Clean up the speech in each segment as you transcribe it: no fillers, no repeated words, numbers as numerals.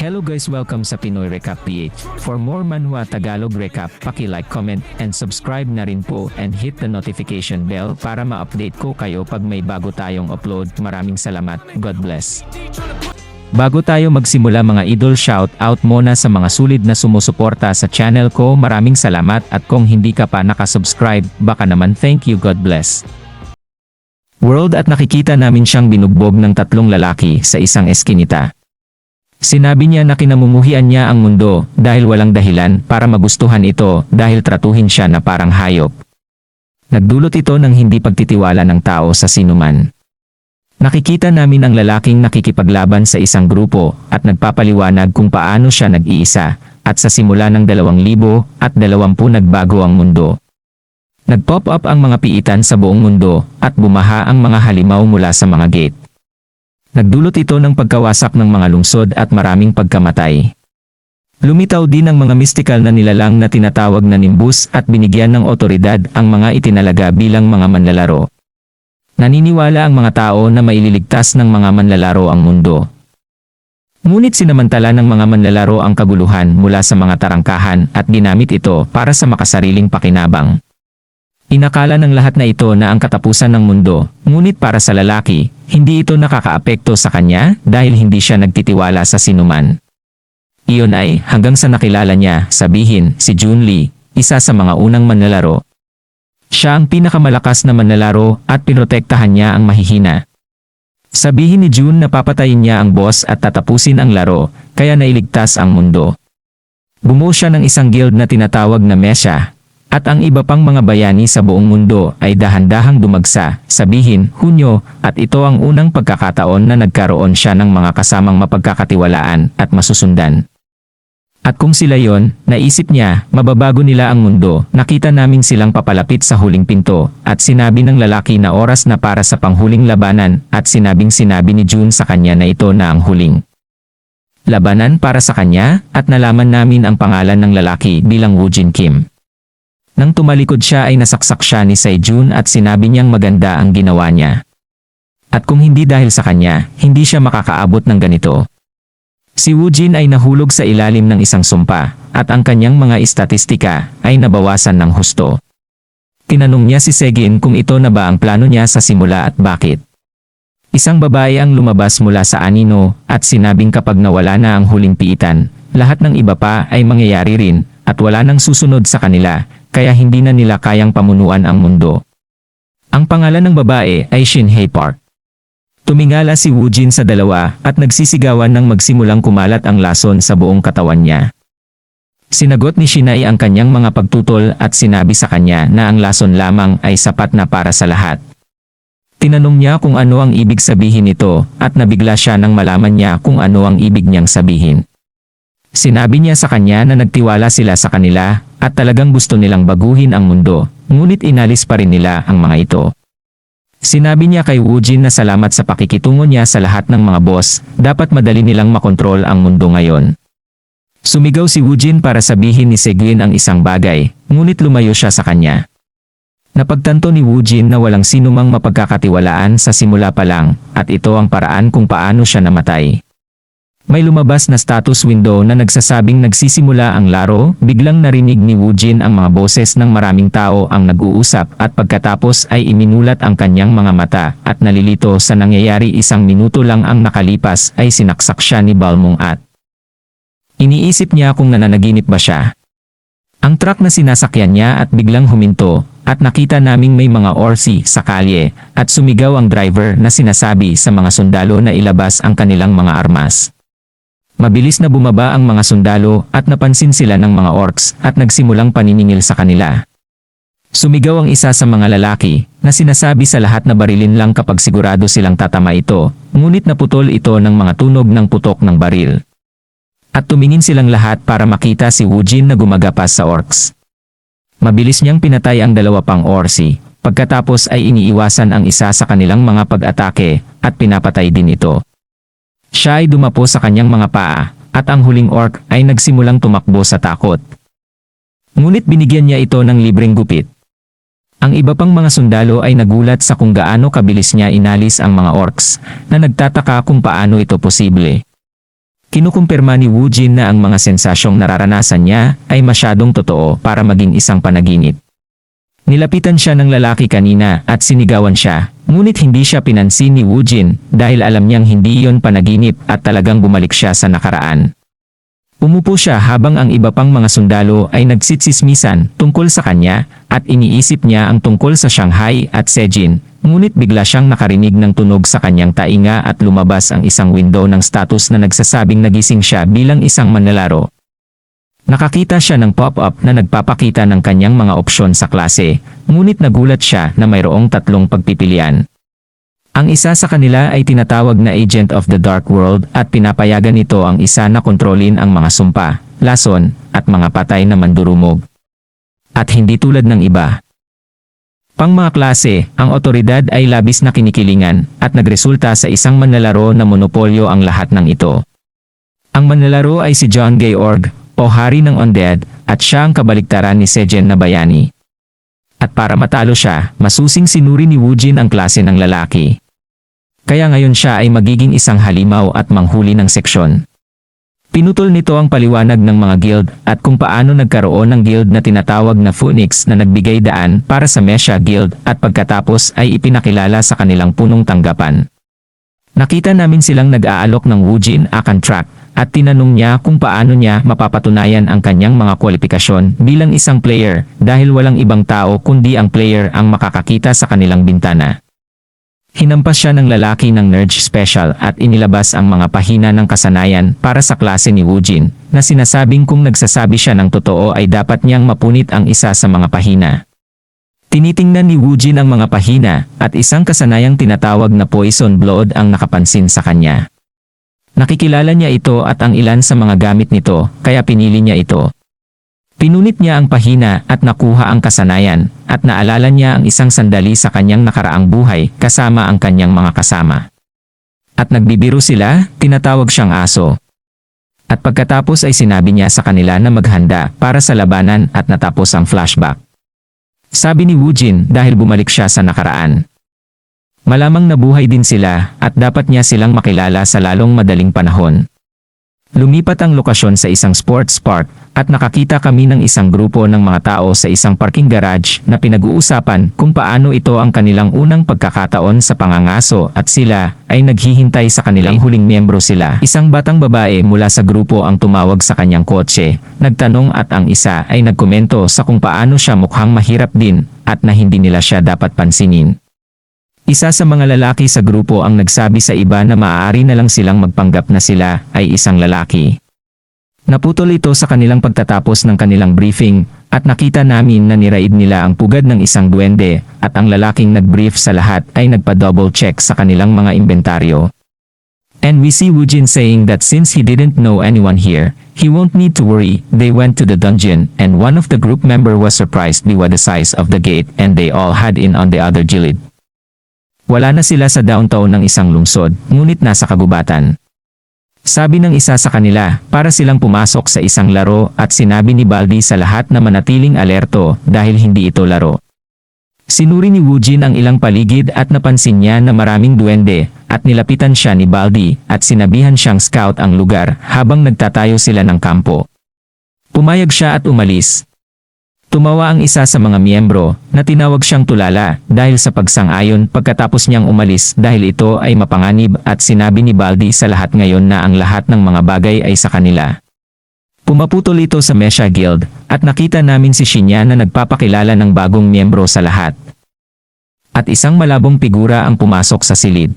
Hello guys, welcome sa Pinoy Recap PH. For more Manhwa Tagalog Recap, paki-like, comment, and subscribe na rin po and hit the notification bell para ma-update ko kayo pag may bago tayong upload. Maraming salamat. God bless. Bago tayo magsimula mga idol, shout out muna sa mga sulit na sumusuporta sa channel ko. Maraming salamat at kung hindi ka pa nakasubscribe, baka naman thank you. God bless. World at nakikita namin siyang binugbog ng 3 lalaki sa isang eskinita. Sinabi niya na kinamumuhian niya ang mundo dahil walang dahilan para magustuhan ito dahil tratuhin siya na parang hayop. Nagdulot ito ng hindi pagtitiwala ng tao sa sinuman. Nakikita namin ang lalaking nakikipaglaban sa isang grupo at nagpapaliwanag kung paano siya nag-iisa at sa simula ng 2020 nagbago ang mundo. Nag-pop up ang mga piitan sa buong mundo at bumaha ang mga halimaw mula sa mga gate. Nagdulot ito ng pagkawasak ng mga lungsod at maraming pagkamatay. Lumitaw din ang mga mystical na nilalang na tinatawag na nimbus at binigyan ng otoridad ang mga itinalaga bilang mga manlalaro. Naniniwala ang mga tao na maililigtas ng mga manlalaro ang mundo. Ngunit sinamantala ng mga manlalaro ang kaguluhan mula sa mga tarangkahan at ginamit ito para sa makasariling pakinabang. Inakala ng lahat na ito na ang katapusan ng mundo, ngunit para sa lalaki, hindi ito nakakaapekto sa kanya dahil hindi siya nagtitiwala sa sinuman. Iyon ay hanggang sa nakilala niya, sabihin, si Jun Lee, isa sa mga unang manlalaro. Siya ang pinakamalakas na manlalaro at pinotektahan niya ang mahihina. Sabihin ni Jun na papatayin niya ang boss at tatapusin ang laro, kaya nailigtas ang mundo. Bumuo siya ng isang guild na tinatawag na Mesha. At ang iba pang mga bayani sa buong mundo ay dahan-dahang dumagsa, sabihin, Hunyo, at ito ang unang pagkakataon na nagkaroon siya ng mga kasamang mapagkakatiwalaan at masusundan. At kung sila yon, naisip niya, mababago nila ang mundo. Nakita namin silang papalapit sa huling pinto, at sinabi ng lalaki na oras na para sa panghuling labanan, at sinabi ni Jun sa kanya na ito na ang huling labanan para sa kanya, at nalaman namin ang pangalan ng lalaki bilang Woojin Kim. Nang tumalikod siya ay nasaksak siya ni Sejun at sinabi niyang maganda ang ginawa niya. At kung hindi dahil sa kanya, hindi siya makakaabot ng ganito. Si Woojin ay nahulog sa ilalim ng isang sumpa, at ang kanyang mga istatistika ay nabawasan ng husto. Tinanong niya si Segin kung ito na ba ang plano niya sa simula at bakit. Isang babae ang lumabas mula sa anino at sinabing kapag nawala na ang huling piitan, lahat ng iba pa ay mangyayari rin at wala nang susunod sa kanila. Kaya hindi na nila kayang pamunuan ang mundo. Ang pangalan ng babae ay Shin Hae Park. Tumingala si Woojin sa dalawa at nagsisigawan nang magsimulang kumalat ang lason sa buong katawan niya. Sinagot ni Shinai ang kanyang mga pagtutol at sinabi sa kanya na ang lason lamang ay sapat na para sa lahat. Tinanong niya kung ano ang ibig sabihin nito at nabigla siya nang malaman niya kung ano ang ibig niyang sabihin. Sinabi niya sa kanya na nagtiwala sila sa kanila at talagang gusto nilang baguhin ang mundo, ngunit inalis pa rin nila ang mga ito. Sinabi niya kay Woojin na salamat sa pakikitungo niya sa lahat ng mga boss, dapat madali nilang makontrol ang mundo ngayon. Sumigaw si Woojin para sabihin ni Segwin ang isang bagay, ngunit lumayo siya sa kanya. Napagtanto ni Woojin na walang sinumang mapagkakatiwalaan sa simula pa lang, at ito ang paraan kung paano siya namatay. May lumabas na status window na nagsasabing nagsisimula ang laro, biglang narinig ni Woojin ang mga boses ng maraming tao ang nag-uusap at pagkatapos ay iminulat ang kanyang mga mata at nalilito sa nangyayari. 1 minuto lang ang nakalipas ay sinaksak siya ni Balmung at iniisip niya kung nananaginip ba siya. Ang truck na sinasakyan niya at biglang huminto at nakita naming may mga orsi sa kalye at sumigaw ang driver na sinasabi sa mga sundalo na ilabas ang kanilang mga armas. Mabilis na bumaba ang mga sundalo at napansin sila ng mga orcs at nagsimulang paniningil sa kanila. Sumigaw ang isa sa mga lalaki na sinasabi sa lahat na barilin lang kapag sigurado silang tatama ito, ngunit naputol ito ng mga tunog ng putok ng baril. At tumingin silang lahat para makita si Woojin na gumagapas sa orcs. Mabilis niyang pinatay ang 2 pang orsi, pagkatapos ay iniiwasan ang isa sa kanilang mga pag-atake at pinapatay din ito. Siya ay dumapo sa kanyang mga paa, at ang huling orc ay nagsimulang tumakbo sa takot. Ngunit binigyan niya ito ng libreng gupit. Ang iba pang mga sundalo ay nagulat sa kung gaano kabilis niya inalis ang mga orcs, na nagtataka kung paano ito posible. Kinukumpirma ni Woojin na ang mga sensasyong nararanasan niya ay masyadong totoo para maging isang panaginip. Nilapitan siya ng lalaki kanina at sinigawan siya, ngunit hindi siya pinansin ni Woojin dahil alam niyang hindi iyon panaginip at talagang bumalik siya sa nakaraan. Umupo siya habang ang iba pang mga sundalo ay nagsitsismisan tungkol sa kanya at iniisip niya ang tungkol sa Shanghai at Sejin, ngunit bigla siyang nakarinig ng tunog sa kanyang tainga at lumabas ang isang window ng status na nagsasabing nagising siya bilang isang manlalaro. Nakakita siya ng pop-up na nagpapakita ng kanyang mga opsyon sa klase, ngunit nagulat siya na mayroong 3 pagpipilian. Ang isa sa kanila ay tinatawag na Agent of the Dark World at pinapayagan nito ang isa na kontrolin ang mga sumpa, lason, at mga patay na mandurumog. At hindi tulad ng iba. Pang mga klase, ang otoridad ay labis na kinikilingan at nagresulta sa isang manlalaro na monopolyo ang lahat ng ito. Ang manlalaro ay si John Georg, o Hari ng Undead, at siya ang kabaliktaran ni Sejin na bayani. At para matalo siya, masusing sinuri ni Woojin ang klase ng lalaki. Kaya ngayon siya ay magiging isang halimaw at manghuli ng seksyon. Pinutol nito ang paliwanag ng mga guild at kung paano nagkaroon ng guild na tinatawag na Phoenix na nagbigay daan para sa Mesha Guild at pagkatapos ay ipinakilala sa kanilang punong tanggapan. Nakita namin silang nag-aalok ng Woojin akan track at tinanong niya kung paano niya mapapatunayan ang kanyang mga kwalifikasyon bilang isang player dahil walang ibang tao kundi ang player ang makakakita sa kanilang bintana. Hinampas siya ng lalaki ng Nerge Special at inilabas ang mga pahina ng kasanayan para sa klase ni Woojin, na sinasabing kung nagsasabi siya ng totoo ay dapat niyang mapunit ang isa sa mga pahina. Tinitingnan ni Woojin ang mga pahina at isang kasanayang tinatawag na Poison Blood ang nakapansin sa kanya. Nakikilala niya ito at ang ilan sa mga gamit nito, kaya pinili niya ito. Pinunit niya ang pahina at nakuha ang kasanayan, at naalala niya ang isang sandali sa kanyang nakaraang buhay kasama ang kanyang mga kasama. At nagbibiro sila, tinatawag siyang aso. At pagkatapos ay sinabi niya sa kanila na maghanda para sa labanan at natapos ang flashback. Sabi ni Woojin dahil bumalik siya sa nakaraan. Malamang nabuhay din sila at dapat niya silang makilala sa lalong madaling panahon. Lumipat ang lokasyon sa isang sports park at nakakita kami ng isang grupo ng mga tao sa isang parking garage na pinag-uusapan kung paano ito ang kanilang unang pagkakataon sa pangangaso at sila ay naghihintay sa kanilang huling miyembro sila. Isang batang babae mula sa grupo ang tumawag sa kanyang kotse, nagtanong at ang isa ay nagkomento sa kung paano siya mukhang mahirap din at na hindi nila siya dapat pansinin. Isa sa mga lalaki sa grupo ang nagsabi sa iba na maaari na lang silang magpanggap na sila ay isang lalaki. Naputol ito sa kanilang pagtatapos ng kanilang briefing at nakita namin na niraid nila ang pugad ng isang duwende at ang lalaking nag-brief sa lahat ay nagpa-double check sa kanilang mga inventaryo. And we see Woojin saying that since he didn't know anyone here, he won't need to worry. They went to the dungeon and one of the group member was surprised by the size of the gate and they all had in on the other gilid. Wala na sila sa downtown ng isang lungsod, ngunit nasa kagubatan. Sabi ng isa sa kanila, para silang pumasok sa isang laro at sinabi ni Baldi sa lahat na manatiling alerto dahil hindi ito laro. Sinuri ni Woojin ang ilang paligid at napansin niya na maraming duwende at nilapitan siya ni Baldi at sinabihan siyang scout ang lugar habang nagtatayo sila ng kampo. Pumayag siya at umalis. Tumawa ang isa sa mga miyembro na tinawag siyang tulala dahil sa pagsang-ayon pagkatapos niyang umalis dahil ito ay mapanganib at sinabi ni Baldi sa lahat ngayon na ang lahat ng mga bagay ay sa kanila. Pumaputol ito sa Mesha Guild at nakita namin si Shinya na nagpapakilala ng bagong miyembro sa lahat. At isang malabong figura ang pumasok sa silid.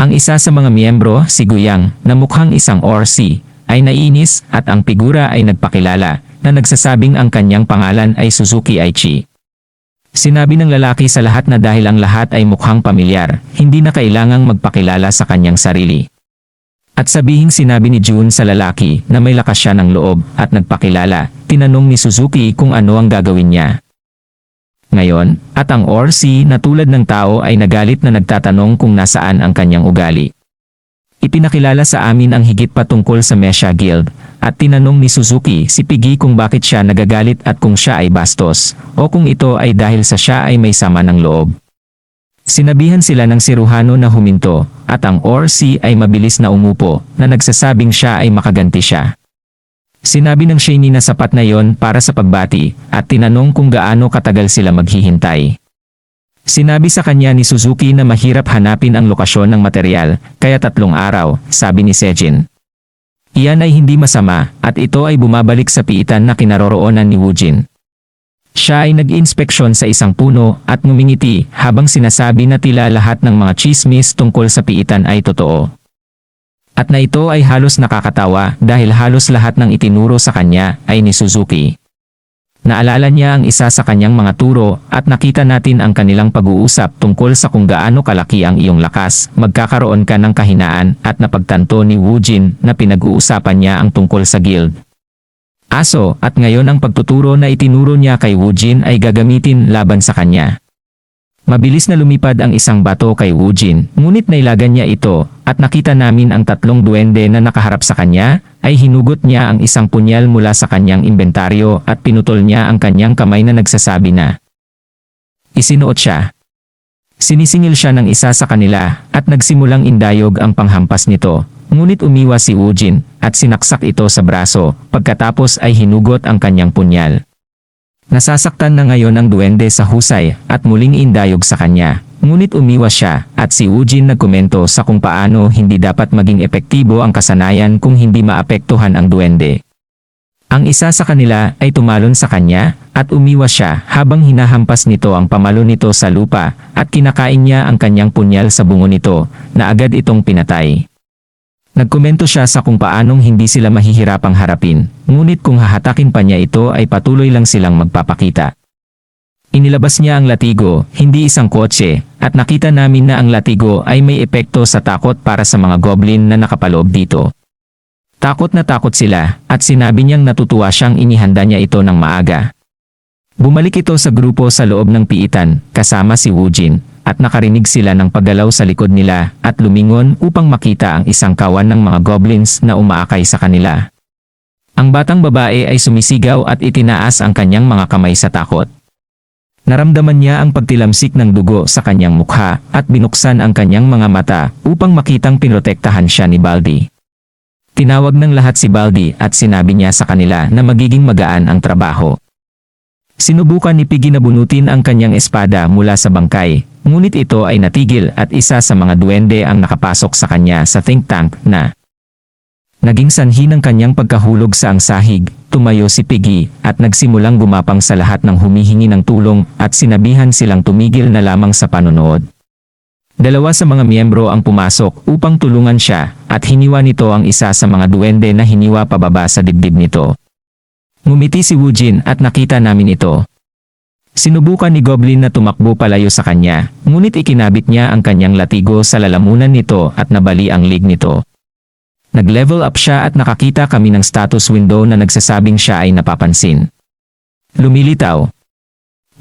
Ang isa sa mga miyembro, si Guyang, na mukhang isang Orsi, ay nainis at ang figura ay nagpakilala na nagsasabing ang kanyang pangalan ay Suzuki Aichi. Sinabi ng lalaki sa lahat na dahil ang lahat ay mukhang pamilyar, hindi na kailangang magpakilala sa kanyang sarili. At sabihing sinabi ni Jun sa lalaki na may lakas siya ng loob at nagpakilala, tinanong ni Suzuki kung ano ang gagawin niya. Ngayon, at ang Orsi na tulad ng tao ay nagalit na nagtatanong kung nasaan ang kanyang ugali. Ipinakilala sa amin ang higit pa tungkol sa Mesha Guild, at tinanong ni Suzuki si Piggy kung bakit siya nagagalit at kung siya ay bastos, o kung ito ay dahil sa siya ay may sama ng loob. Sinabihan sila ng siruhano na huminto, at ang ORC ay mabilis na umupo, na nagsasabing siya ay makaganti siya. Sinabi ng Shaney na sapat na yon para sa pagbati, at tinanong kung gaano katagal sila maghihintay. Sinabi sa kanya ni Suzuki na mahirap hanapin ang lokasyon ng material, kaya 3 araw, sabi ni Sejin. Iyan ay hindi masama, at ito ay bumabalik sa piitan na kinaroroonan ni Woojin. Siya ay nag-inspeksyon sa isang puno at ngumingiti habang sinasabi na tila lahat ng mga chismis tungkol sa piitan ay totoo. At na ito ay halos nakakatawa dahil halos lahat ng itinuro sa kanya ay ni Suzuki. Naalala niya ang isa sa kanyang mga turo at nakita natin ang kanilang pag-uusap tungkol sa kung gaano kalaki ang iyong lakas, magkakaroon ka ng kahinaan at napagtanto ni Woojin na pinag-uusapan niya ang tungkol sa guild. Aso at ngayon ang pagtuturo na itinuro niya kay Woojin ay gagamitin laban sa kanya. Mabilis na lumipad ang isang bato kay Woojin, ngunit nailagan niya ito, at nakita namin ang 3 duwende na nakaharap sa kanya, ay hinugot niya ang isang punyal mula sa kanyang inventaryo at pinutol niya ang kanyang kamay na nagsasabi na isinuot siya. Sinisingil siya ng isa sa kanila, at nagsimulang indayog ang panghampas nito, ngunit umiwas si Woojin, at sinaksak ito sa braso, pagkatapos ay hinugot ang kanyang punyal. Nasasaktan na ngayon ang duwende sa husay at muling indayog sa kanya, ngunit umiwas siya at si Woojin nagkomento sa kung paano hindi dapat maging epektibo ang kasanayan kung hindi maapektuhan ang duwende. Ang isa sa kanila ay tumalon sa kanya at umiwas siya habang hinahampas nito ang pamalo nito sa lupa at kinakain niya ang kanyang punyal sa bungo nito na agad itong pinatay. Nagkomento siya sa kung paanong hindi sila mahihirapang harapin, ngunit kung hahatakin pa niya ito ay patuloy lang silang magpapakita. Inilabas niya ang latigo, hindi isang kotse, at nakita namin na ang latigo ay may epekto sa takot para sa mga goblin na nakapaloob dito. Takot na takot sila, at sinabi niyang natutuwa siyang inihanda niya ito ng maaga. Bumalik ito sa grupo sa loob ng piitan, kasama si Woojin, at nakarinig sila ng paggalaw sa likod nila at lumingon upang makita ang isang kawan ng mga goblins na umaakay sa kanila. Ang batang babae ay sumisigaw at itinaas ang kanyang mga kamay sa takot. Naramdaman niya ang pagtilamsik ng dugo sa kanyang mukha at binuksan ang kanyang mga mata upang makitang pinrotektahan siya ni Baldi. Tinawag ng lahat si Baldi at sinabi niya sa kanila na magiging magaan ang trabaho. Sinubukan ni Piggy na bunutin ang kanyang espada mula sa bangkay, ngunit ito ay natigil at isa sa mga duwende ang nakapasok sa kanya sa think tank na naging sanhi ng kanyang pagkahulog sa ang sahig. Tumayo si Piggy at nagsimulang gumapang sa lahat ng humihingi ng tulong at sinabihan silang tumigil na lamang sa panonood. 2 sa mga miyembro ang pumasok upang tulungan siya at hiniwa nito ang isa sa mga duwende na hiniwa pababa sa dibdib nito. Ngumiti si Woojin at nakita namin ito. Sinubukan ni Goblin na tumakbo palayo sa kanya, ngunit ikinabit niya ang kanyang latigo sa lalamunan nito at nabali ang leg nito. Nag-level up siya at nakakita kami ng status window na nagsasabing siya ay napapansin. Lumilitaw.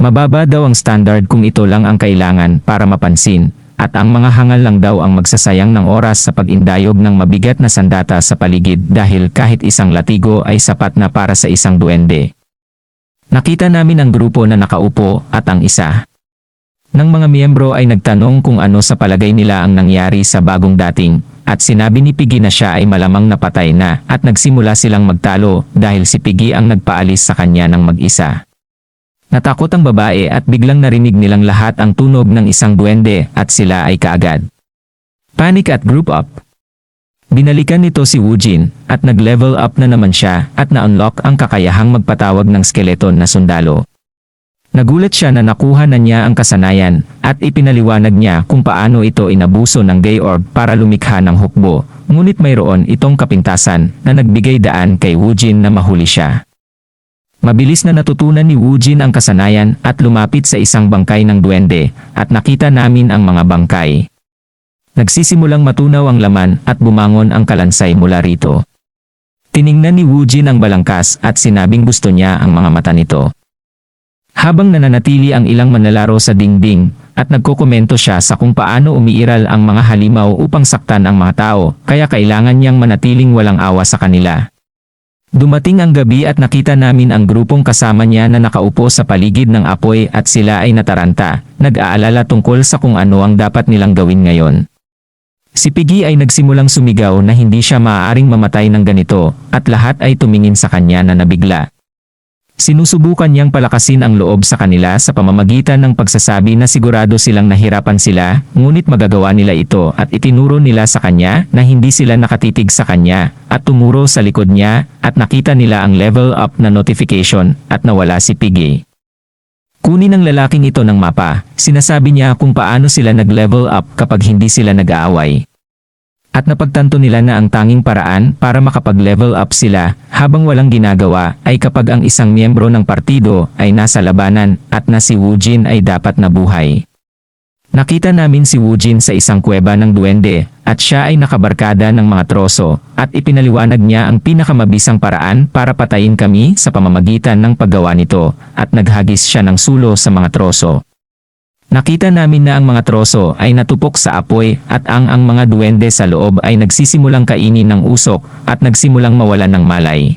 Mababa daw ang standard kung ito lang ang kailangan para mapansin, at ang mga hangal lang daw ang magsasayang ng oras sa pag-indayog ng mabigat na sandata sa paligid dahil kahit isang latigo ay sapat na para sa isang duwende. Nakita namin ang grupo na nakaupo at ang isa ng mga miyembro ay nagtanong kung ano sa palagay nila ang nangyari sa bagong dating, at sinabi ni Piggy na siya ay malamang napatay na at nagsimula silang magtalo dahil si Piggy ang nagpaalis sa kanya ng mag-isa. Natakot ang babae at biglang narinig nilang lahat ang tunog ng isang duwende at sila ay kaagad panic at group up. Binalikan nito si Woojin at nag-level up na naman siya at na-unlock ang kakayahang magpatawag ng skeleton na sundalo. Nagulat siya na nakuha na niya ang kasanayan at ipinaliwanag niya kung paano ito inabuso ng gay orb para lumikha ng hukbo, ngunit mayroon itong kapintasan na nagbigay daan kay Woojin na mahuli siya. Mabilis na natutunan ni Woojin ang kasanayan at lumapit sa isang bangkay ng duwende at nakita namin ang mga bangkay. Nagsisimulang matunaw ang laman at bumangon ang kalansay mula rito. Tiningnan ni Woojin ang balangkas at sinabing gusto niya ang mga mata nito. Habang nananatili ang ilang manlalaro sa dingding at nagkokomento siya sa kung paano umiiral ang mga halimaw upang saktan ang mga tao, kaya kailangan niyang manatiling walang awa sa kanila. Dumating ang gabi at nakita namin ang grupong kasama niya na nakaupo sa paligid ng apoy at sila ay nataranta, nag-aalala tungkol sa kung ano ang dapat nilang gawin ngayon. Si Piggy ay nagsimulang sumigaw na hindi siya maaaring mamatay ng ganito, at lahat ay tumingin sa kanya na nabigla. Sinusubukan niyang palakasin ang loob sa kanila sa pamamagitan ng pagsasabi na sigurado silang nahirapan sila, ngunit magagawa nila ito at itinuro nila sa kanya na hindi sila nakatitig sa kanya, at tumuro sa likod niya, at nakita nila ang level up na notification, at nawala si Piggy. Kunin ng lalaking ito ng mapa, sinasabi niya kung paano sila nag-level up kapag hindi sila nag-aaway. At napagtanto nila na ang tanging paraan para makapag-level up sila habang walang ginagawa ay kapag ang isang miyembro ng partido ay nasa labanan at na si Woojin ay dapat nabuhay. Nakita namin si Woojin sa isang kuweba ng duwende at siya ay nakabarkada ng mga troso at ipinaliwanag niya ang pinakamabisang paraan para patayin kami sa pamamagitan ng paggawa nito at naghagis siya ng sulo sa mga troso. Nakita namin na ang mga troso ay natupok sa apoy at ang mga duwende sa loob ay nagsisimulang kainin ng usok at nagsimulang mawalan ng malay.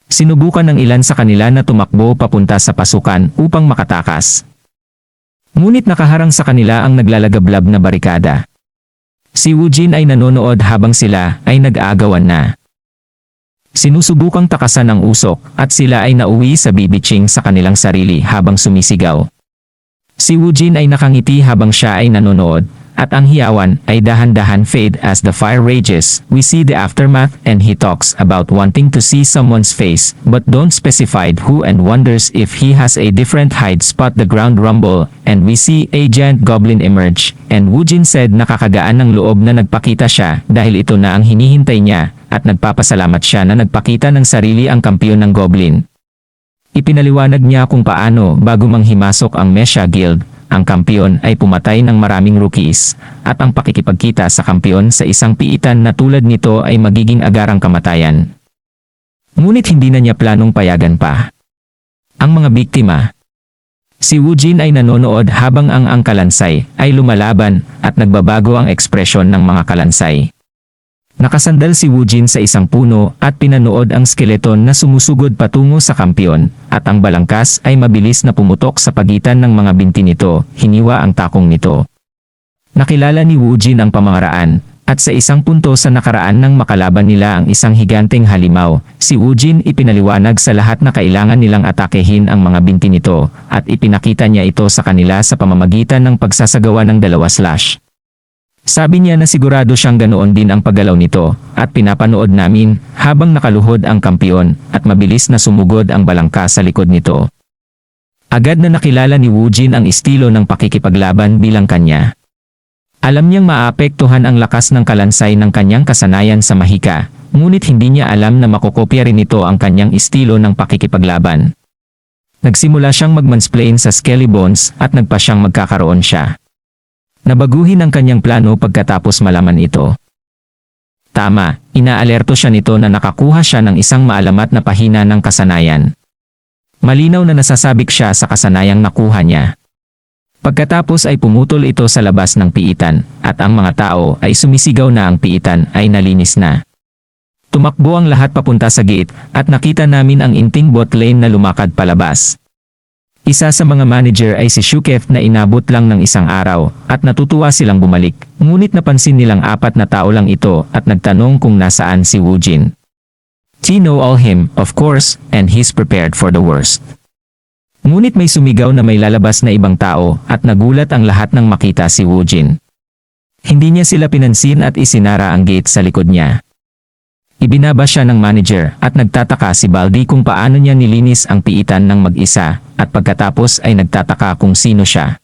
Sinubukan ng ilan sa kanila na tumakbo papunta sa pasukan upang makatakas. Ngunit nakaharang sa kanila ang naglalagablab na barikada. Si Woojin ay nanonood habang sila ay nag-aagawan na. Sinusubukang takasan ang usok at sila ay nauwi sa bibitching sa kanilang sarili habang sumisigaw. Si Woojin ay nakangiti habang siya ay nanonood, at ang hiyawan ay dahan-dahan fade as the fire rages. We see the aftermath and he talks about wanting to see someone's face, but don't specify who and wonders if he has a different hide spot. The ground rumble, and we see a giant goblin emerge, and Woojin said nakakagaan ng loob na nagpakita siya dahil ito na ang hinihintay niya, at nagpapasalamat siya na nagpakita ng sarili ang kampiyon ng goblin. Ipinaliwanag niya kung paano bago manghimasok ang Mesha Guild, ang kampiyon ay pumatay ng maraming rookies, at ang pakikipagkita sa kampiyon sa isang piitan na tulad nito ay magiging agarang kamatayan. Ngunit hindi na niya planong payagan pa ang mga biktima. Si Woojin ay nanonood habang ang kalansay ay lumalaban at nagbabago ang ekspresyon ng mga kalansay. Nakasandal si Woojin sa isang puno at pinanood ang skeleton na sumusugod patungo sa kampiyon, at ang balangkas ay mabilis na pumutok sa pagitan ng mga binti nito, hiniwa ang takong nito. Nakilala ni Woojin ang pamamaraan, at sa isang punto sa nakaraan nang makalaban nila ang isang higanteng halimaw, si Woojin ipinaliwanag sa lahat na kailangan nilang atakehin ang mga binti nito, at ipinakita niya ito sa kanila sa pamamagitan ng pagsasagawa ng 2/. Sabi niya na sigurado siyang ganoon din ang paggalaw nito, at pinapanood namin habang nakaluhod ang kampiyon at mabilis na sumugod ang balangka sa likod nito. Agad na nakilala ni Woojin ang estilo ng pakikipaglaban bilang kanya. Alam niyang maapektuhan ang lakas ng kalansay ng kanyang kasanayan sa mahika, ngunit hindi niya alam na makokopya rin ito ang kanyang estilo ng pakikipaglaban. Nagsimula siyang magmansplain sa Skelly Bones at nagpa siyang magkakaroon siya. Nabaguhin ang kanyang plano pagkatapos malaman ito. Tama, inaalerto siya nito na nakakuha siya ng isang maalamat na pahina ng kasanayan. Malinaw na nasasabik siya sa kasanayang nakuha niya. Pagkatapos ay pumutol ito sa labas ng piitan, at ang mga tao ay sumisigaw na ang piitan ay nalinis na. Tumakbo ang lahat papunta sa gate, at nakita namin ang inting bot lane na lumakad palabas. Isa sa mga manager ay si Shukef na inabot lang ng isang araw, at natutuwa silang bumalik, ngunit napansin nilang 4 na tao lang ito at nagtanong kung nasaan si Woojin. They know all him, of course, and he's prepared for the worst. Ngunit may sumigaw na may lalabas na ibang tao at nagulat ang lahat nang makita si Woojin. Hindi niya sila pinansin at isinara ang gate sa likod niya. Ibinaba siya ng manager at nagtataka si Baldi kung paano niya nilinis ang piitan ng mag-isa, at pagkatapos ay nagtataka kung sino siya.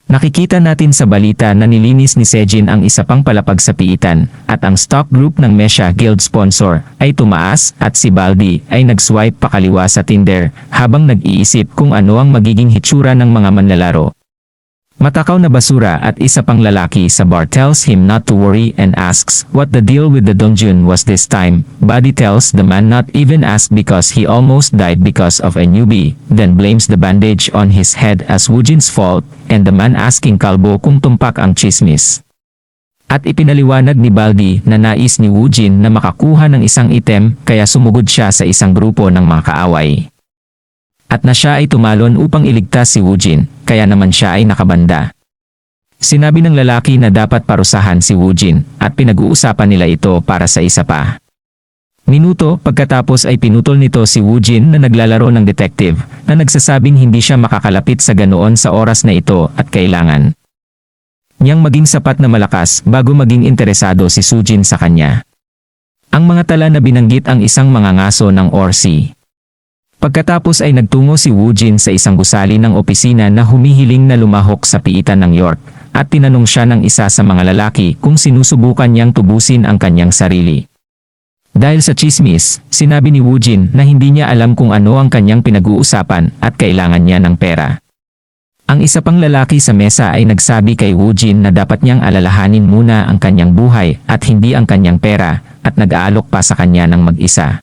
Nakikita natin sa balita na nilinis ni Sejin ang isa pang palapag sa piitan, at ang stock group ng Mesha Guild sponsor ay tumaas at si Baldi ay nag-swipe pakaliwa sa Tinder habang nag-iisip kung ano ang magiging hitsura ng mga manlalaro. Matakaw na basura at isa pang lalaki sa bar tells him not to worry and asks what the deal with the dungeon was this time. Buddy tells the man not even ask because he almost died because of a newbie, then blames the bandage on his head as Woojin's fault, and the man asking Kalbo kung tumpak ang chismis. At ipinaliwanag ni Baldi na nais ni Woojin na makakuha ng isang item kaya sumugod siya sa isang grupo ng mga kaaway. At na siya ay tumalon upang iligtas si Woojin, kaya naman siya ay nakabanda. Sinabi ng lalaki na dapat parusahan si Woojin at pinag-uusapan nila ito para sa isa pa. Minuto pagkatapos ay pinutol nito si Woojin na naglalaro ng detective na nagsasabing hindi siya makakalapit sa ganoon sa oras na ito at kailangan niyang maging sapat na malakas bago maging interesado si Sujin sa kanya. Ang mga tala na binanggit ang isang mangangaso ng Orsi. Pagkatapos ay nagtungo si Woojin sa isang gusali ng opisina na humihiling na lumahok sa piitan ng York at tinanong siya ng isa sa mga lalaki kung sinusubukan niyang tubusin ang kanyang sarili. Dahil sa chismis, sinabi ni Woojin na hindi niya alam kung ano ang kanyang pinag-uusapan at kailangan niya ng pera. Ang isa pang lalaki sa mesa ay nagsabi kay Woojin na dapat niyang alalahanin muna ang kanyang buhay at hindi ang kanyang pera at nag-aalok pa sa kanya ng mag-isa.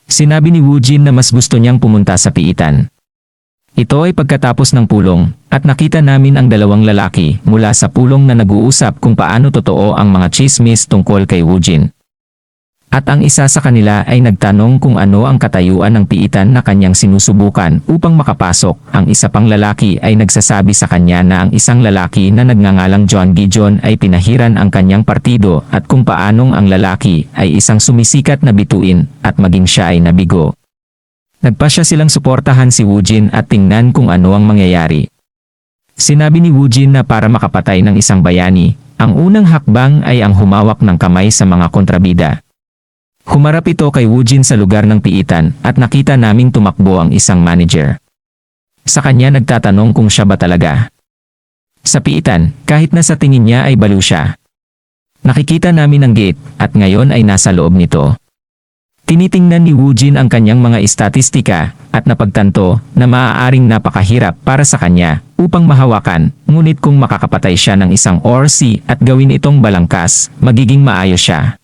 Sinabi ni Woojin na mas gusto niyang pumunta sa piitan. Ito ay pagkatapos ng pulong at nakita namin ang dalawang lalaki mula sa pulong na nag-uusap kung paano totoo ang mga chismis tungkol kay Woojin. At ang isa sa kanila ay nagtanong kung ano ang katayuan ng piitan na kanyang sinusubukan upang makapasok. Ang isa pang lalaki ay nagsasabi sa kanya na ang isang lalaki na nagngangalang John Gideon ay pinahiran ang kanyang partido at kung paanong ang lalaki ay isang sumisikat na bituin at maging siya ay nabigo. Nagpasya silang suportahan si Woojin at tingnan kung ano ang mangyayari. Sinabi ni Woojin na para makapatay ng isang bayani, ang unang hakbang ay ang humawak ng kamay sa mga kontrabida. Humarap ito kay Woojin sa lugar ng piitan at nakita naming tumakbo ang isang manager. Sa kanya nagtatanong kung siya ba talaga sa piitan, kahit na sa tingin niya ay baliw siya. Nakikita namin ang gate at ngayon ay nasa loob nito. Tinitingnan ni Woojin ang kanyang mga istatistika at napagtanto na maaaring napakahirap para sa kanya upang mahawakan, ngunit kung makakapatay siya ng isang Orsi at gawin itong balangkas, magiging maayos siya.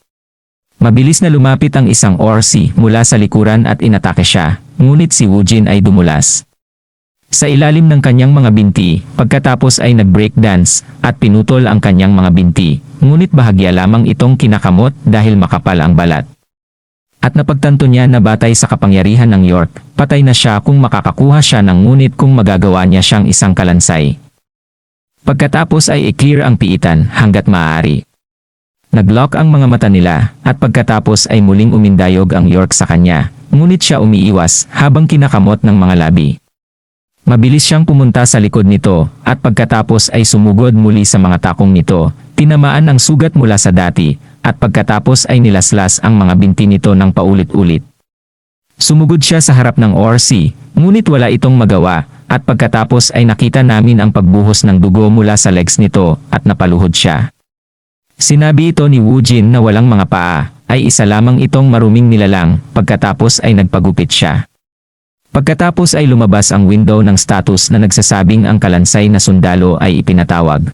Mabilis na lumapit ang isang Orsi mula sa likuran at inatake siya, ngunit si Woojin ay dumulas sa ilalim ng kanyang mga binti, pagkatapos ay nag-breakdance at pinutol ang kanyang mga binti, ngunit bahagya lamang itong kinakamot dahil makapal ang balat. At napagtanto niya na batay sa kapangyarihan ng York, patay na siya kung makakakuha siya ng ngunit kung magagawa niya siyang isang kalansay. Pagkatapos ay i-clear ang piitan hanggat maaari. Naglock ang mga mata nila at pagkatapos ay muling umindayog ang York sa kanya, ngunit siya umiiwas habang kinakamot ng mga labi. Mabilis siyang pumunta sa likod nito at pagkatapos ay sumugod muli sa mga takong nito, tinamaan ang sugat mula sa dati at pagkatapos ay nilaslas ang mga binti nito ng paulit-ulit. Sumugod siya sa harap ng Orsi, ngunit wala itong magawa at pagkatapos ay nakita namin ang pagbuhos ng dugo mula sa legs nito at napaluhod siya. Sinabi ito ni Woojin na walang mga paa, ay isa lamang itong maruming nilalang, pagkatapos ay nagpagupit siya. Pagkatapos ay lumabas ang window ng status na nagsasabing ang kalansay na sundalo ay ipinatawag.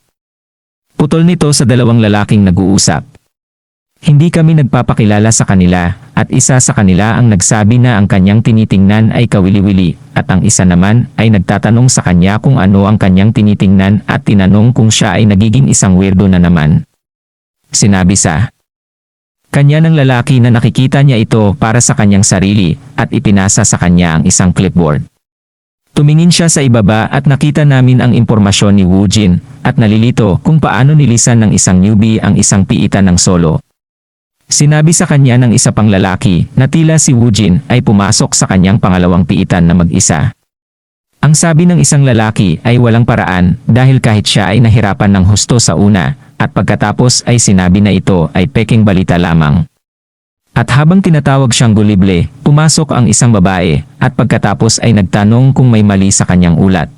Putol nito sa dalawang lalaking nag-uusap. Hindi kami nagpapakilala sa kanila, at isa sa kanila ang nagsabi na ang kanyang tinitingnan ay kawili-wili, at ang isa naman ay nagtatanong sa kanya kung ano ang kanyang tinitingnan at tinanong kung siya ay nagiging isang weirdo na naman. Sinabi sa kanya ng lalaki na nakikita niya ito para sa kanyang sarili at ipinasa sa kanya ang isang clipboard. Tumingin siya sa ibaba at nakita namin ang impormasyon ni Woojin at nalilito kung paano nilisan ng isang newbie ang isang piitan ng solo. Sinabi sa kanya ng isa pang lalaki na tila si Woojin ay pumasok sa kanyang pangalawang piitan na mag-isa. Ang sabi ng isang lalaki ay walang paraan dahil kahit siya ay nahirapan ng husto sa una, at pagkatapos ay sinabi na ito ay peking balita lamang. At habang tinatawag siyang gulible, pumasok ang isang babae at pagkatapos ay nagtanong kung may mali sa kanyang ulat.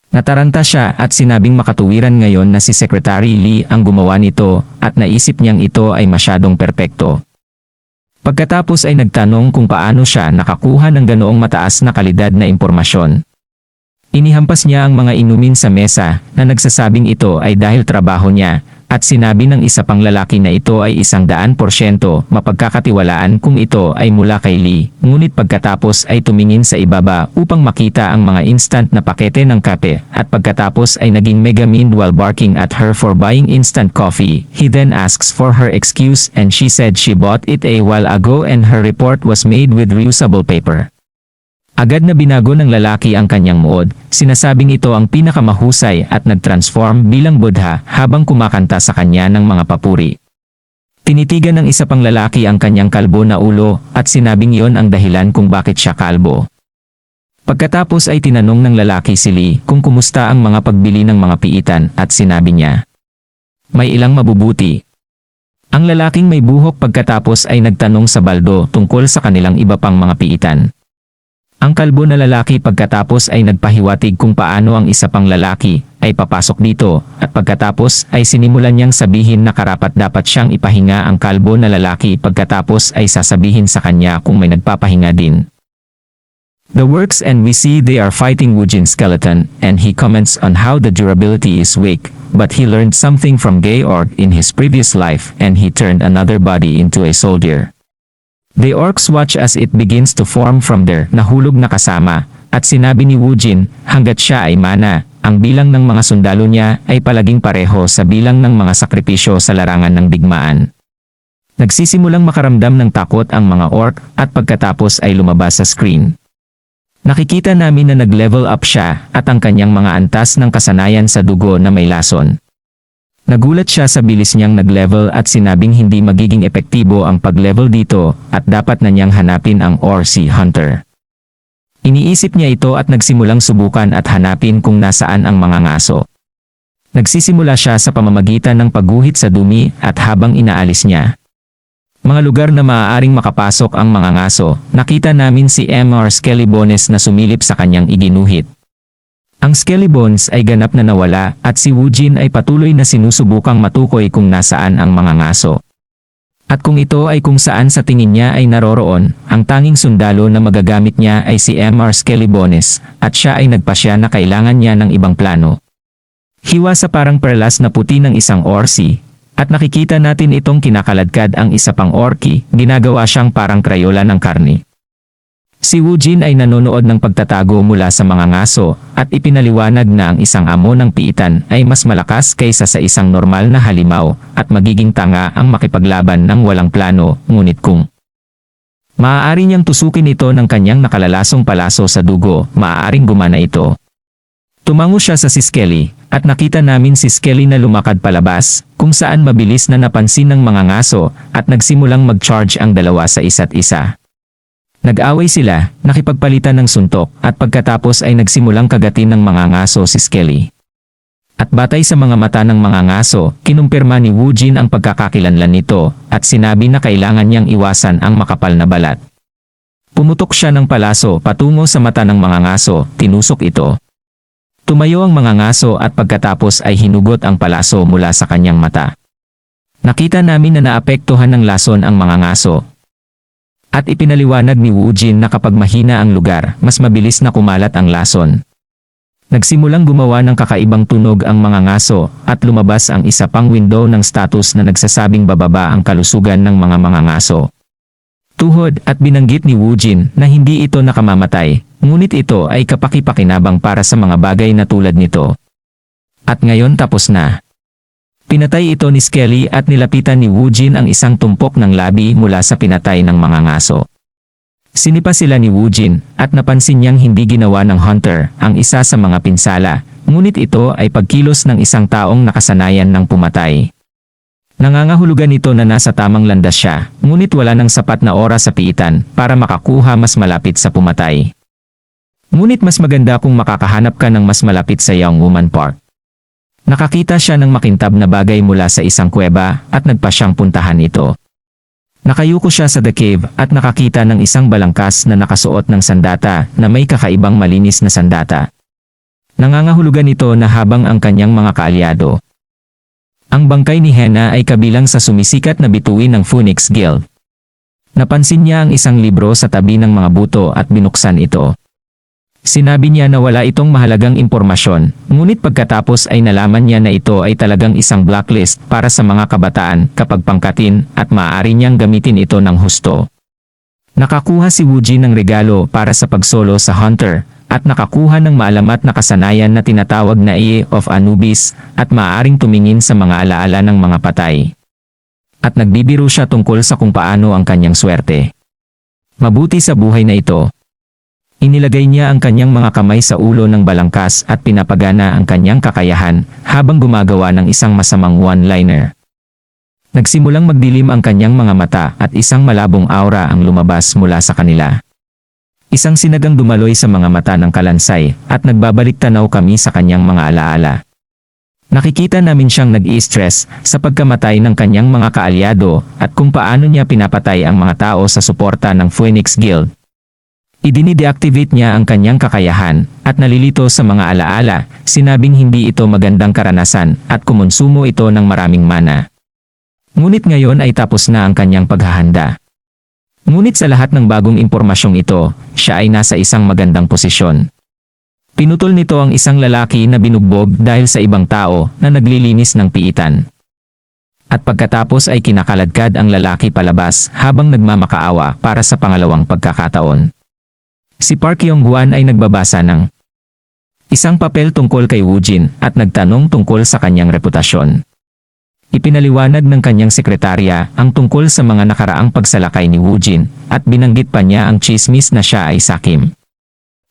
Nataranta siya at sinabing makatuwiran ngayon na si Secretary Lee ang gumawa nito at naisip niyang ito ay masyadong perpekto. Pagkatapos ay nagtanong kung paano siya nakakuha ng ganoong mataas na kalidad na impormasyon. Inihampas niya ang mga inumin sa mesa na nagsasabing ito ay dahil trabaho niya At sinabi ng isa pang lalaki na ito ay 100% mapagkakatiwalaan kung ito ay mula kay Lee. Ngunit pagkatapos ay tumingin sa ibaba upang makita ang mga instant na pakete ng kape at pagkatapos ay naging mega mean while barking at her for buying instant coffee. He then asks for her excuse and she said she bought it a while ago and her report was made with reusable paper. Agad na binago ng lalaki ang kanyang muod, sinasabing ito ang pinakamahusay at nag-transform bilang Buddha habang kumakanta sa kanya ng mga papuri. Tinitigan ng isa pang lalaki ang kanyang kalbo na ulo at sinabing iyon ang dahilan kung bakit siya kalbo. Pagkatapos ay tinanong ng lalaki si Lee kung kumusta ang mga pagbili ng mga piitan at sinabi niya, "May ilang mabubuti." Ang lalaking may buhok pagkatapos ay nagtanong sa baldo tungkol sa kanilang iba pang mga piitan. Ang kalbo na lalaki pagkatapos ay nagpahiwatig kung paano ang isa pang lalaki ay papasok dito at pagkatapos ay sinimulan niyang sabihin na karapat dapat siyang ipahinga ang kalbo na lalaki pagkatapos ay sasabihin sa kanya kung may nagpapahinga din. The works and we see they are fighting Woojin's skeleton and he comments on how the durability is weak, but he learned something from Georg in his previous life and he turned another body into a soldier. The orcs watch as it begins to form from their nahulog na kasama, at sinabi ni Woojin, hanggat siya ay mana, ang bilang ng mga sundalo niya ay palaging pareho sa bilang ng mga sakripisyo sa larangan ng digmaan. Nagsisimulang makaramdam ng takot ang mga orc at pagkatapos ay lumabas sa screen. Nakikita namin na nag-level up siya at ang kanyang mga antas ng kasanayan sa dugo na may lason. Nagulat siya sa bilis niyang nag-level at sinabing hindi magiging epektibo ang pag-level dito at dapat na niyang hanapin ang Orc Hunter. Iniisip niya ito at nagsimulang subukan at hanapin kung nasaan ang mga ngaso. Nagsisimula siya sa pamamagitan ng pagguhit sa dumi at habang inaalis niya mga lugar na maaaring makapasok ang mga ngaso, nakita namin si Mr. Skellybones na sumilip sa kanyang iginuhit. Ang Skellybones ay ganap na nawala at si Woojin ay patuloy na sinusubukang matukoy kung nasaan ang mga ngaso. At kung ito ay kung saan sa tingin niya ay naroroon, ang tanging sundalo na magagamit niya ay si Mr. Skellybones at siya ay nagpasya na kailangan niya ng ibang plano. Hiwa sa parang perlas na puti ng isang orsi, at nakikita natin itong kinakaladkad ang isa pang orki, ginagawa siyang parang krayola ng karne. Si Woojin ay nanonood ng pagtatago mula sa mga ngaso at ipinaliwanag na ang isang amo ng piitan ay mas malakas kaysa sa isang normal na halimaw at magiging tanga ang makipaglaban ng walang plano, ngunit kung maaari niyang tusukin ito ng kanyang nakalalasong palaso sa dugo, maaaring gumana ito. Tumango siya sa si Skelly at nakita namin si Skelly na lumakad palabas kung saan mabilis na napansin ng mga ngaso at nagsimulang mag-charge ang dalawa sa isa't isa. Nag-away sila, nakipagpalitan ng suntok at pagkatapos ay nagsimulang kagatin ng mga ngaso si Skelly. At batay sa mga mata ng mga ngaso, kinumpirma ni Woojin ang pagkakakilanlan nito at sinabi na kailangan niyang iwasan ang makapal na balat. Pumutok siya ng palaso patungo sa mata ng mga ngaso, tinusok ito. Tumayo ang mga ngaso at pagkatapos ay hinugot ang palaso mula sa kanyang mata. Nakita namin na naapektuhan ng lason ang mga ngaso. At ipinaliwanag ni Woojin na kapag mahina ang lugar, mas mabilis na kumalat ang lason. Nagsimulang gumawa ng kakaibang tunog ang mga ngaso at lumabas ang isa pang window ng status na nagsasabing bababa ang kalusugan ng mga ngaso. Tuhod at binanggit ni Woojin na hindi ito nakamamatay, ngunit ito ay kapaki-pakinabang para sa mga bagay na tulad nito. At ngayon tapos na. Pinatay ito ni Skelly at nilapitan ni Woojin ang isang tumpok ng labi mula sa pinatay ng mga ngaso. Sinipa sila ni Woojin at napansin niyang hindi ginawa ng Hunter ang isa sa mga pinsala, ngunit ito ay pagkilos ng isang taong nakasanayan ng pumatay. Nangangahulugan ito na nasa tamang landas siya, ngunit wala ng sapat na oras sa piitan para makakuha mas malapit sa pumatay. Ngunit mas maganda kung makakahanap ka ng mas malapit sa Yangwuman Park. Nakakita siya ng makintab na bagay mula sa isang kuweba at nagpa siyang puntahan ito. Nakayuko siya sa The Cave at nakakita ng isang balangkas na nakasuot ng sandata na may kakaibang malinis na sandata. Nangangahulugan ito na habang ang kanyang mga kaalyado. Ang bangkay ni Henna ay kabilang sa sumisikat na bituin ng Phoenix Guild. Napansin niya ang isang libro sa tabi ng mga buto at binuksan ito. Sinabi niya na wala itong mahalagang impormasyon, ngunit pagkatapos ay nalaman niya na ito ay talagang isang blacklist para sa mga kabataan kapag pangkatin at maaari niyang gamitin ito ng husto. Nakakuha si Wu Jin ng regalo para sa pagsolo sa Hunter at nakakuha ng maalamat na kasanayan na tinatawag na Eye of Anubis at maaaring tumingin sa mga alaala ng mga patay. At nagbibiro siya tungkol sa kung paano ang kanyang swerte. Mabuti sa buhay na ito. Inilagay niya ang kanyang mga kamay sa ulo ng balangkas at pinapagana ang kanyang kakayahan habang gumagawa ng isang masamang one-liner. Nagsimulang magdilim ang kanyang mga mata at isang malabong aura ang lumabas mula sa kanila. Isang sinagang dumaloy sa mga mata ng kalansay at nagbabalik tanaw kami sa kanyang mga alaala. Nakikita namin siyang nag-i-stress sa pagkamatay ng kanyang mga kaalyado at kung paano niya pinapatay ang mga tao sa suporta ng Phoenix Guild. Idinideactivate niya ang kanyang kakayahan at nalilito sa mga alaala, sinabing hindi ito magandang karanasan at kumonsumo ito ng maraming mana. Ngunit ngayon ay tapos na ang kanyang paghahanda. Ngunit sa lahat ng bagong impormasyong ito, siya ay nasa isang magandang posisyon. Pinutol nito ang isang lalaki na binugbog dahil sa ibang tao na naglilinis ng piitan. At pagkatapos ay kinakaladkad ang lalaki palabas habang nagmamakaawa para sa pangalawang pagkakataon. Si Park Yong-hwan ay nagbabasa ng isang papel tungkol kay Wu Jin at nagtanong tungkol sa kanyang reputasyon. Ipinaliwanag ng kanyang sekretarya ang tungkol sa mga nakaraang pagsalakay ni Wu Jin at binanggit pa niya ang tsismis na siya ay sakim.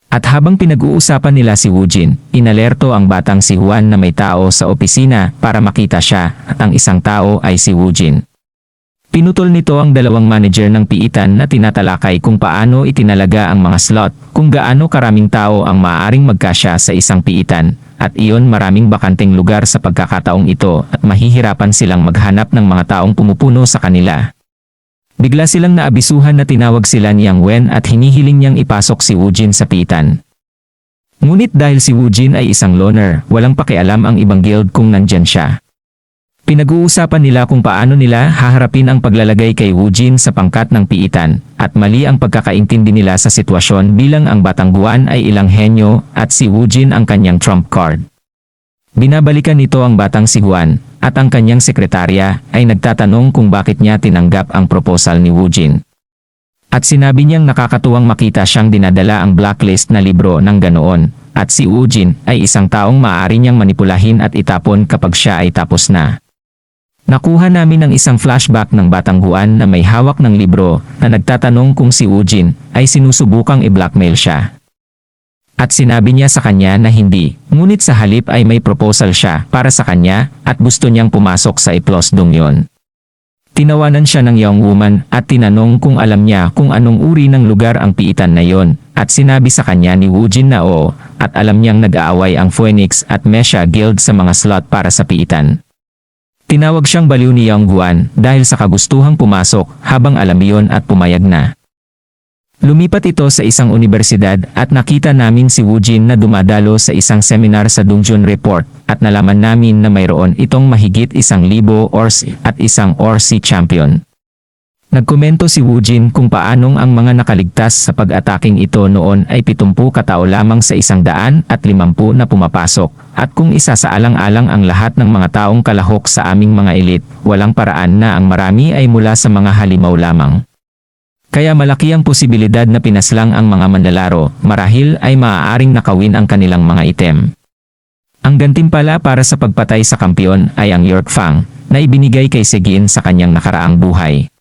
At habang pinag-uusapan nila si Wu Jin, inalerto ang batang si Juan na may tao sa opisina para makita siya at ang isang tao ay si Wu Jin. Pinutol nito ang dalawang manager ng piitan na tinatalakay kung paano itinalaga ang mga slot, kung gaano karaming tao ang maaaring magkasya sa isang piitan, at iyon maraming bakanteng lugar sa pagkakataong ito at mahihirapan silang maghanap ng mga taong pumupuno sa kanila. Bigla silang naabisuhan na tinawag sila ni Yang Wen at hinihiling niyang ipasok si Wu Jin sa piitan. Ngunit dahil si Wu Jin ay isang loner, walang pakialam ang ibang guild kung nandyan siya. Pinag-uusapan nila kung paano nila haharapin ang paglalagay kay Wu Jin sa pangkat ng piitan, at mali ang pagkakaintindi nila sa sitwasyon bilang ang batang Guan ay ilang henyo at si Wu Jin ang kanyang trump card. Binabalikan nito ang batang si Juan, at ang kanyang sekretarya ay nagtatanong kung bakit niya tinanggap ang proposal ni Wu Jin. At sinabi niyang nakakatuwang makita siyang dinadala ang blacklist na libro ng ganoon, at si Wu Jin ay isang taong maaari niyang manipulahin at itapon kapag siya ay tapos na. Nakuha namin ang isang flashback ng batang Juan na may hawak ng libro na nagtatanong kung si Wu Jin ay sinusubukang i-blackmail siya. At sinabi niya sa kanya na hindi, ngunit sa halip ay may proposal siya para sa kanya at gusto niyang pumasok sa iplosdong yon. Tinawanan siya ng young woman at tinanong kung alam niya kung anong uri ng lugar ang piitan na yon, at sinabi sa kanya ni Wu Jin na oo, at alam niyang nag-aaway ang Phoenix at Mesha Guild sa mga slot para sa piitan. Tinawag siyang baliw ni Yang Guan dahil sa kagustuhang pumasok habang alam iyon at pumayag na. Lumipat ito sa isang universidad at nakita namin si Wu Jin na dumadalo sa isang seminar sa Dongjun Report at nalaman namin na mayroon itong mahigit 1,000 ORC at isang ORC champion. Nagkomento si Wu Jin kung paanong ang mga nakaligtas sa pag-ataking ito noon ay 70 katao lamang sa 150 na pumapasok, at kung isasaalang-alang ang lahat ng mga taong kalahok sa aming mga elite, walang paraan na ang marami ay mula sa mga halimaw lamang. Kaya malaki ang posibilidad na pinaslang ang mga manlalaro, marahil ay maaaring nakawin ang kanilang mga item. Ang gantimpala para sa pagpatay sa kampiyon ay ang York Fang, na ibinigay kay Segin sa kanyang nakaraang buhay.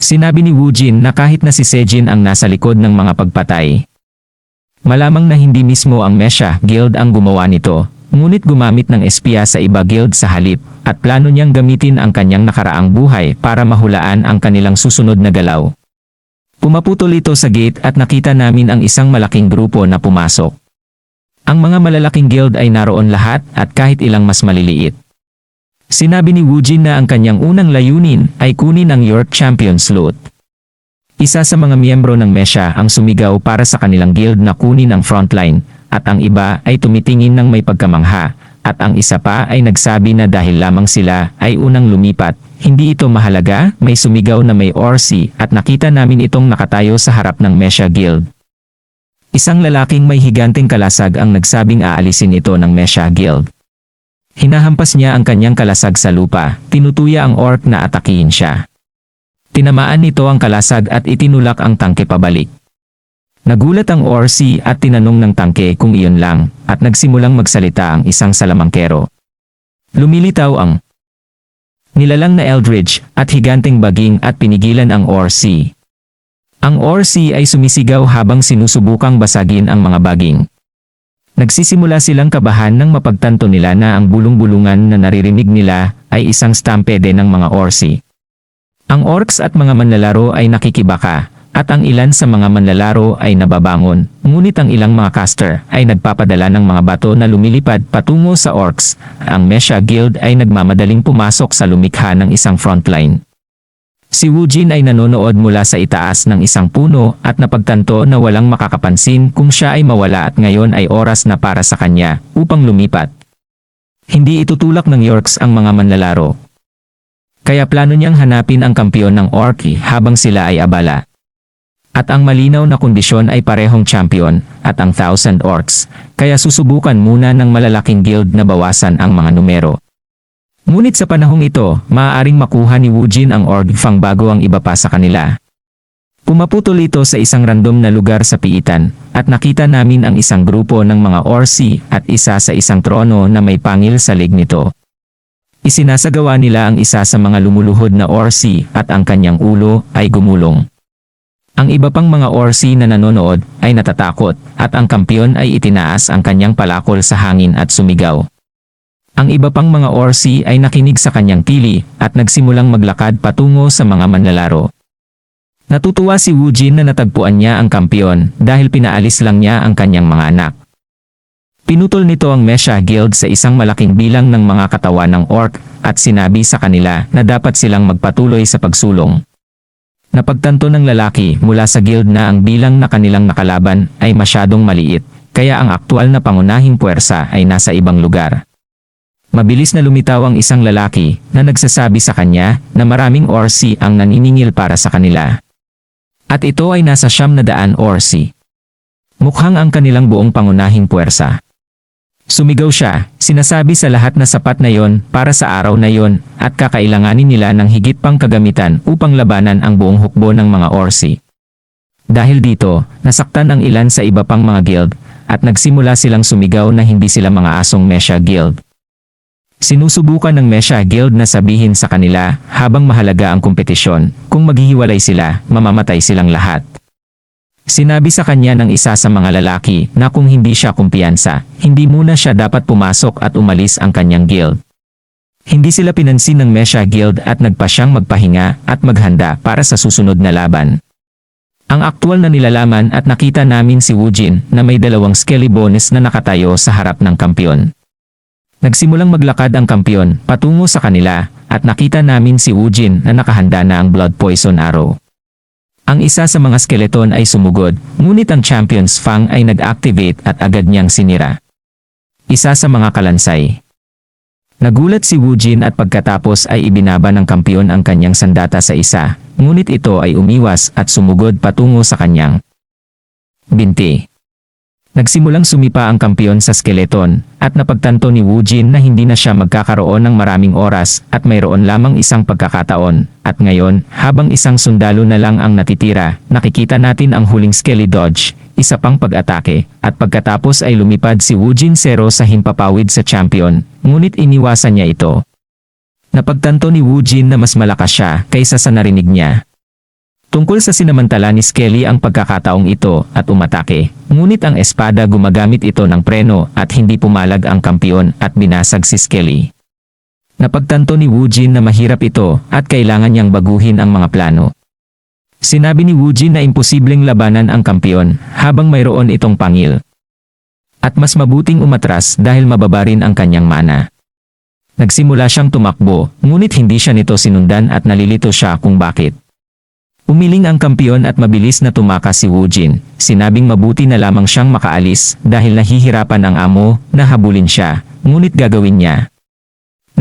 Sinabi ni Wu Jin na kahit na si Sejin ang nasa likod ng mga pagpatay, malamang na hindi mismo ang Mesha Guild ang gumawa nito, ngunit gumamit ng espiya sa iba guild sa halip, at plano niyang gamitin ang kanyang nakaraang buhay para mahulaan ang kanilang susunod na galaw. Pumaputol ito sa gate at nakita namin ang isang malaking grupo na pumasok. Ang mga malalaking guild ay naroon lahat at kahit ilang mas maliliit. Sinabi ni Wu Jin na ang kanyang unang layunin ay kunin ang York Champions Loot. Isa sa mga miyembro ng Mesha ang sumigaw para sa kanilang guild na kunin ang frontline, at ang iba ay tumitingin ng may pagkamangha, at ang isa pa ay nagsabi na dahil lamang sila ay unang lumipat, hindi ito mahalaga, may sumigaw na may ORC at nakita namin itong nakatayo sa harap ng Mesha Guild. Isang lalaking may higanteng kalasag ang nagsabing aalisin ito ng Mesha Guild. Hinahampas niya ang kanyang kalasag sa lupa, tinutuya ang orc na atakihin siya. Tinamaan nito ang kalasag at itinulak ang tangke pabalik. Nagulat ang Orsi at tinanong ng tangke kung iyon lang, at nagsimulang magsalita ang isang salamangkero. Lumilitaw ang nilalang na Eldridge at higanteng baging at pinigilan ang Orsi. Ang Orsi ay sumisigaw habang sinusubukang basagin ang mga baging. Nagsisimula silang kabahan nang mapagtanto nila na ang bulong-bulungan na naririnig nila ay isang stampede ng mga Orsi. Ang orcs at mga manlalaro ay nakikibaka, at ang ilan sa mga manlalaro ay nababangon, ngunit ang ilang mga caster ay nagpapadala ng mga bato na lumilipad patungo sa orcs. Ang Mesha Guild ay nagmamadaling pumasok sa lumikha ng isang frontline. Si Wujin ay nanonood mula sa itaas ng isang puno at napagtanto na walang makakapansin kung siya ay mawala at ngayon ay oras na para sa kanya upang lumipat. Hindi itutulak ng Yorks ang mga manlalaro. Kaya plano niyang hanapin ang kampiyon ng Orc habang sila ay abala. At ang malinaw na kondisyon ay parehong champion at ang 1,000 Orcs, kaya susubukan muna ng malalaking guild na bawasan ang mga numero. Ngunit sa panahong ito, maaaring makuha ni Wujin ang Orc Fang bago ang iba pa sa kanila. Pumaputol ito sa isang random na lugar sa piitan, at nakita namin ang isang grupo ng mga Orsi at isa sa isang trono na may pangil sa leg nito. Isinasagawa nila ang isa sa mga lumuluhod na Orsi at ang kanyang ulo ay gumulong. Ang iba pang mga Orsi na nanonood ay natatakot at ang kampiyon ay itinaas ang kanyang palakol sa hangin at sumigaw. Ang iba pang mga Orsi ay nakinig sa kanyang tili at nagsimulang maglakad patungo sa mga manlalaro. Natutuwa si Wujin na natagpuan niya ang kampiyon dahil pinaalis lang niya ang kanyang mga anak. Pinutol nito ang Mesha Guild sa isang malaking bilang ng mga katawan ng orc at sinabi sa kanila na dapat silang magpatuloy sa pagsulong. Napagtanto ng lalaki mula sa guild na ang bilang na kanilang nakalaban ay masyadong maliit, kaya ang aktual na pangunahing puwersa ay nasa ibang lugar. Mabilis na lumitaw ang isang lalaki na nagsasabi sa kanya na maraming Orsi ang naniningil para sa kanila. At ito ay nasa 900 Orsi. Mukhang ang kanilang buong pangunahing puwersa. Sumigaw siya, sinasabi sa lahat na sapat na yon para sa araw na yon at kakailanganin nila ng higit pang kagamitan upang labanan ang buong hukbo ng mga Orsi. Dahil dito, nasaktan ang ilan sa iba pang mga guild at nagsimula silang sumigaw na hindi sila mga asong Mesha Guild. Sinusubukan ng Mesha Guild na sabihin sa kanila habang mahalaga ang kompetisyon, kung maghihiwalay sila, mamamatay silang lahat. Sinabi sa kanya ng isa sa mga lalaki na kung hindi siya kumpiyansa, hindi muna siya dapat pumasok at umalis ang kanyang guild. Hindi sila pinansin ng Mesha Guild at nagpa siyang magpahinga at maghanda para sa susunod na laban. Ang aktual na nilalaman at nakita namin si Wujin na may 2 skelly bonus na nakatayo sa harap ng kampiyon. Nagsimulang maglakad ang kampiyon patungo sa kanila at nakita namin si Wujin na nakahanda na ang blood poison arrow. Ang isa sa mga skeleton ay sumugod, ngunit ang champion's fang ay nag-activate at agad niyang sinira. Isa sa mga kalansay. Nagulat si Wujin at pagkatapos ay ibinaba ng kampiyon ang kanyang sandata sa isa, ngunit ito ay umiwas at sumugod patungo sa kanyang binti. Nagsimulang sumipa ang kampiyon sa skeleton at napagtanto ni Wujin na hindi na siya magkakaroon ng maraming oras at mayroon lamang isang pagkakataon. At ngayon, habang isang sundalo na lang ang natitira, nakikita natin ang huling skelly dodge, isa pang pag-atake, at pagkatapos ay lumipad si Wujin Zero sa himpapawid sa champion, ngunit iniwasan niya ito. Napagtanto ni Wujin na mas malakas siya kaysa sa narinig niya. Tungkol sa sinamantala ni Skelly ang pagkakataong ito at umatake, ngunit ang espada gumagamit ito ng preno at hindi pumalag ang kampiyon at binasag si Skelly. Napagtanto ni Wujin na mahirap ito at kailangan niyang baguhin ang mga plano. Sinabi ni Wujin na imposibleng labanan ang kampiyon habang mayroon itong pangil. At mas mabuting umatras dahil mababa rin ang kanyang mana. Nagsimula siyang tumakbo, ngunit hindi siya nito sinundan at nalilito siya kung bakit. Umiling ang kampiyon at mabilis na tumakas si Wujin, sinabing mabuti na lamang siyang makaalis dahil nahihirapan ang amo na habulin siya, ngunit gagawin niya.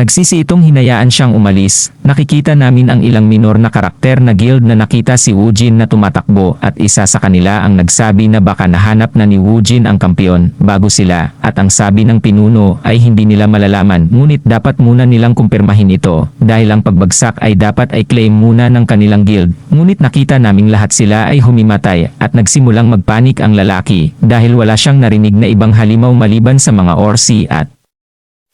Nagsisi itong hinayaan siyang umalis. Nakikita namin ang ilang minor na karakter na guild na nakita si Woojin na tumatakbo at isa sa kanila ang nagsabi na baka nahanap na ni Woojin ang kampiyon bago sila, at ang sabi ng pinuno ay hindi nila malalaman ngunit dapat muna nilang kumpirmahin ito dahil ang pagbagsak ay dapat ay claim muna ng kanilang guild. Ngunit nakita naming lahat sila ay humimatay at nagsimulang magpanik ang lalaki dahil wala siyang narinig na ibang halimaw maliban sa mga orsi at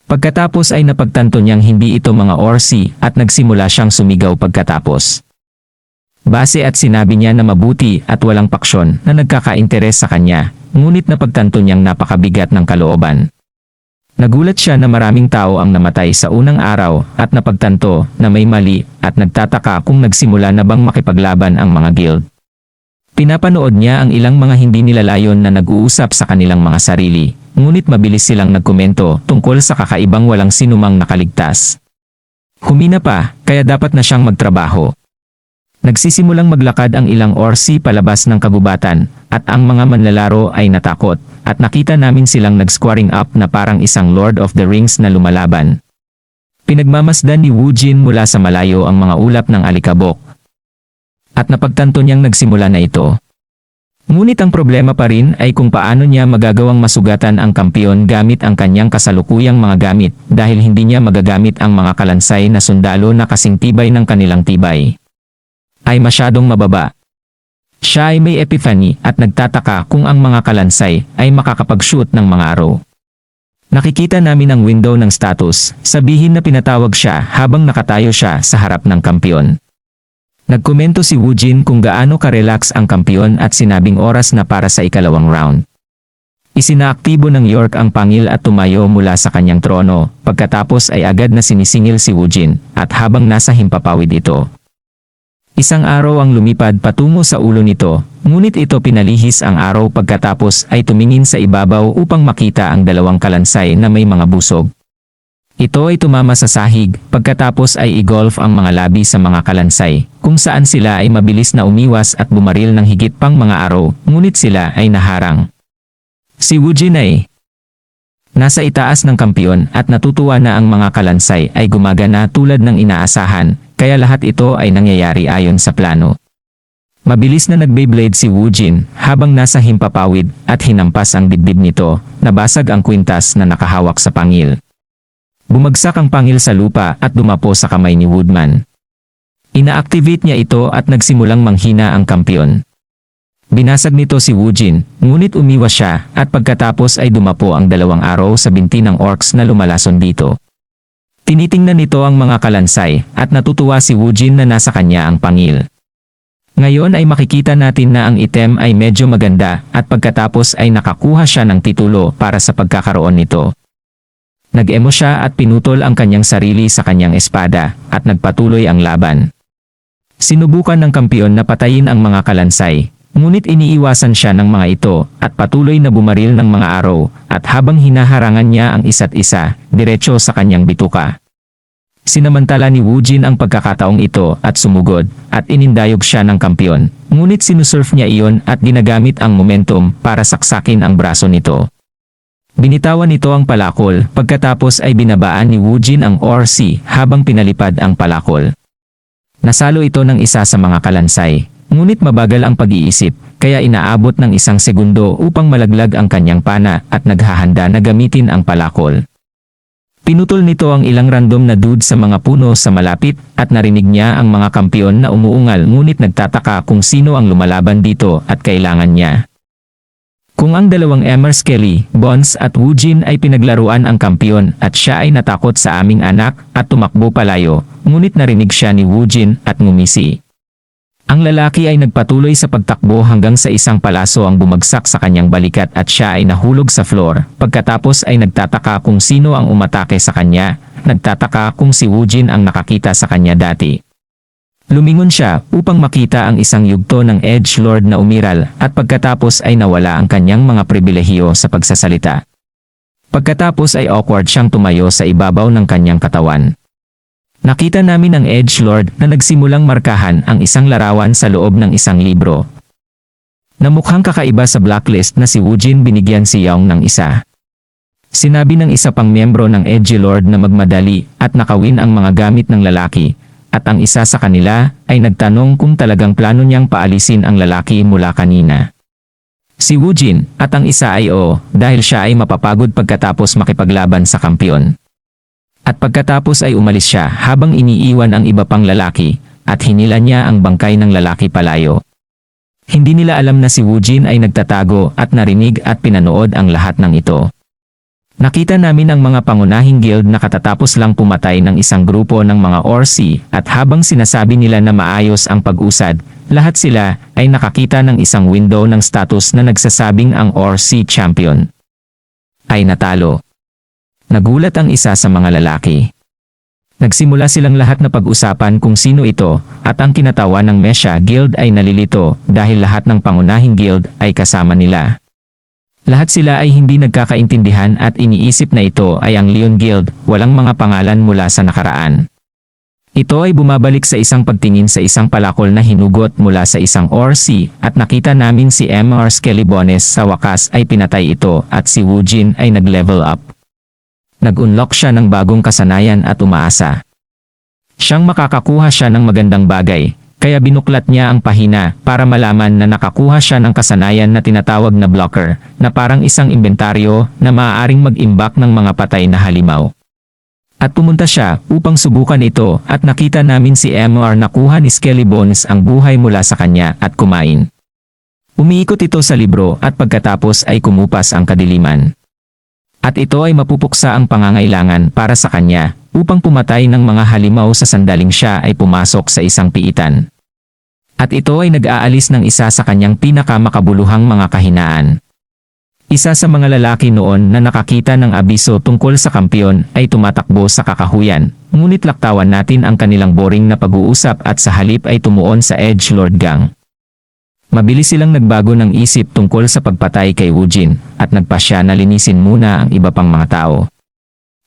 pagkatapos ay napagtanto niyang hindi ito mga orsi at nagsimula siyang sumigaw pagkatapos. Base at sinabi niya na mabuti at walang paksyon na nagkakainteres sa kanya, ngunit napagtanto niyang napakabigat ng kalooban. Nagulat siya na maraming tao ang namatay sa unang araw at napagtanto na may mali at nagtataka kung nagsimula na bang makipaglaban ang mga guild. Pinapanood niya ang ilang mga hindi nilalayon na nag-uusap sa kanilang mga sarili, ngunit mabilis silang nagkomento tungkol sa kakaibang walang sinumang nakaligtas. Humina pa, kaya dapat na siyang magtrabaho. Nagsisimulang maglakad ang ilang orsi palabas ng kagubatan, at ang mga manlalaro ay natakot, at nakita namin silang nag-squaring up na parang isang Lord of the Rings na lumalaban. Pinagmamasdan ni Woojin mula sa malayo ang mga ulap ng alikabok, at napagtanto niyang nagsimula na ito. Ngunit ang problema pa rin ay kung paano niya magagawang masugatan ang kampiyon gamit ang kanyang kasalukuyang mga gamit dahil hindi niya magagamit ang mga kalansay na sundalo na kasing tibay ng kanilang tibay. Ay masyadong mababa. Siya ay may epiphany at nagtataka kung ang mga kalansay ay makakapag-shoot ng mga arrow. Nakikita namin ang window ng status, sabihin na pinatawag siya habang nakatayo siya sa harap ng kampiyon. Nagkomento si Woojin kung gaano ka-relax ang kampiyon at sinabing oras na para sa ikalawang round. Isinaaktibo ng York ang pangil at tumayo mula sa kanyang trono, pagkatapos ay agad na sinisingil si Woojin at habang nasa himpapawid ito. Isang araw ang lumipad patungo sa ulo nito, ngunit ito pinalihis ang araw pagkatapos ay tumingin sa ibabaw upang makita ang dalawang kalansay na may mga busog. Ito ay tumama sa sahig, pagkatapos ay igolf ang mga labi sa mga kalansay, kung saan sila ay mabilis na umiwas at bumaril ng higit pang mga araw, ngunit sila ay naharang. Si Woojin ay nasa itaas ng kampiyon at natutuwa na ang mga kalansay ay gumagana tulad ng inaasahan, kaya lahat ito ay nangyayari ayon sa plano. Mabilis na nag-Beyblade si Woojin habang nasa himpapawid at hinampas ang dibdib nito, nabasag ang kwintas na nakahawak sa pangil. Bumagsak ang pangil sa lupa at dumapo sa kamay ni Woodman. Ina-activate niya ito at nagsimulang manghina ang kampiyon. Binasag nito si Woojin, ngunit umiwas siya at pagkatapos ay dumapo ang dalawang arrow sa binti ng orcs na lumalason dito. Tinitingnan nito ang mga kalansay at natutuwa si Woojin na nasa kanya ang pangil. Ngayon ay makikita natin na ang item ay medyo maganda at pagkatapos ay nakakuha siya ng titulo para sa pagkakaroon nito. Nag-emo siya at pinutol ang kanyang sarili sa kanyang espada at nagpatuloy ang laban. Sinubukan ng kampiyon na patayin ang mga kalansay, ngunit iniiwasan siya ng mga ito at patuloy na bumaril ng mga arrow at habang hinaharangan niya ang isa't isa, diretso sa kanyang bituka. Sinamantala ni Woojin ang pagkakataong ito at sumugod at inindayog siya ng kampiyon, ngunit sinusurf niya iyon at ginagamit ang momentum para saksakin ang braso nito. Binitawan nito ang palakol, pagkatapos ay binabaan ni Woojin ang orsi habang pinalipad ang palakol. Nasalo ito ng isa sa mga kalansay, ngunit mabagal ang pag-iisip, kaya inaabot ng 1 segundo upang malaglag ang kanyang pana at naghahanda na gamitin ang palakol. Pinutol nito ang ilang random na dude sa mga puno sa malapit at narinig niya ang mga kampiyon na umuungal ngunit nagtataka kung sino ang lumalaban dito at kailangan niya. Kung ang dalawang Emers Kelly, Bones at Woojin ay pinaglaruan ang kampiyon at siya ay natakot sa aming anak at tumakbo palayo, ngunit narinig siya ni Woojin at ngumisi. Ang lalaki ay nagpatuloy sa pagtakbo hanggang sa isang palaso ang bumagsak sa kanyang balikat at siya ay nahulog sa floor, pagkatapos ay nagtataka kung sino ang umatake sa kanya, nagtataka kung si Woojin ang nakakita sa kanya dati. Lumingon siya upang makita ang isang yugto ng Edgelord na umiral at pagkatapos ay nawala ang kanyang mga pribilehiyo sa pagsasalita. Pagkatapos ay awkward siyang tumayo sa ibabaw ng kanyang katawan. Nakita namin ang Edgelord na nagsimulang markahan ang isang larawan sa loob ng isang libro. Na mukhang kakaiba sa blacklist na si Woojin binigyan si Young ng isa. Sinabi ng isa pang miyembro ng Edgelord na magmadali at nakawin ang mga gamit ng lalaki, at ang isa sa kanila ay nagtanong kung talagang plano niyang paalisin ang lalaki mula kanina. Si Woojin at ang isa ay oo, dahil siya ay mapapagod pagkatapos makipaglaban sa kampiyon. At pagkatapos ay umalis siya habang iniiwan ang iba pang lalaki at hinila niya ang bangkay ng lalaki palayo. Hindi nila alam na si Woojin ay nagtatago at narinig at pinanood ang lahat ng ito. Nakita namin ang mga pangunahing guild na katatapos lang pumatay ng isang grupo ng mga Orsi at habang sinasabi nila na maayos ang pag-usad, lahat sila ay nakakita ng isang window ng status na nagsasabing ang Orsi champion ay natalo. Nagulat ang isa sa mga lalaki. Nagsimula silang lahat na pag-usapan kung sino ito at ang kinatawa ng Mesha Guild ay nalilito dahil lahat ng pangunahing guild ay kasama nila. Lahat sila ay hindi nagkakaintindihan at iniisip na ito ay ang Leon Guild, walang mga pangalan mula sa nakaraan. Ito ay bumabalik sa isang pagtingin sa isang palakol na hinugot mula sa isang Orsi at nakita namin si Mr. Skelebones sa wakas ay pinatay ito at si Woojin ay nag-level up. Nag-unlock siya ng bagong kasanayan at umaasa siyang makakakuha siya ng magandang bagay. Kaya binuklat niya ang pahina para malaman na nakakuha siya ng kasanayan na tinatawag na blocker, na parang isang inventaryo na maaaring mag-imbak ng mga patay na halimaw. At pumunta siya upang subukan ito at nakita namin si Mr. nakuha ni Skelebones ang buhay mula sa kanya at kumain. Umiikot ito sa libro at pagkatapos ay kumupas ang kadiliman. At ito ay mapupuksa ang pangangailangan para sa kanya upang pumatay ng mga halimaw sa sandaling siya ay pumasok sa isang piitan. At ito ay nag-aalis ng isa sa kanyang pinakamakabuluhang mga kahinaan. Isa sa mga lalaki noon na nakakita ng abiso tungkol sa kampiyon ay tumatakbo sa kakahuyan, ngunit laktawan natin ang kanilang boring na pag-uusap at sa halip ay tumuon sa Edgelord Gang. Mabilis silang nagbago ng isip tungkol sa pagpatay kay Woojin at nagpasya na linisin muna ang iba pang mga tao.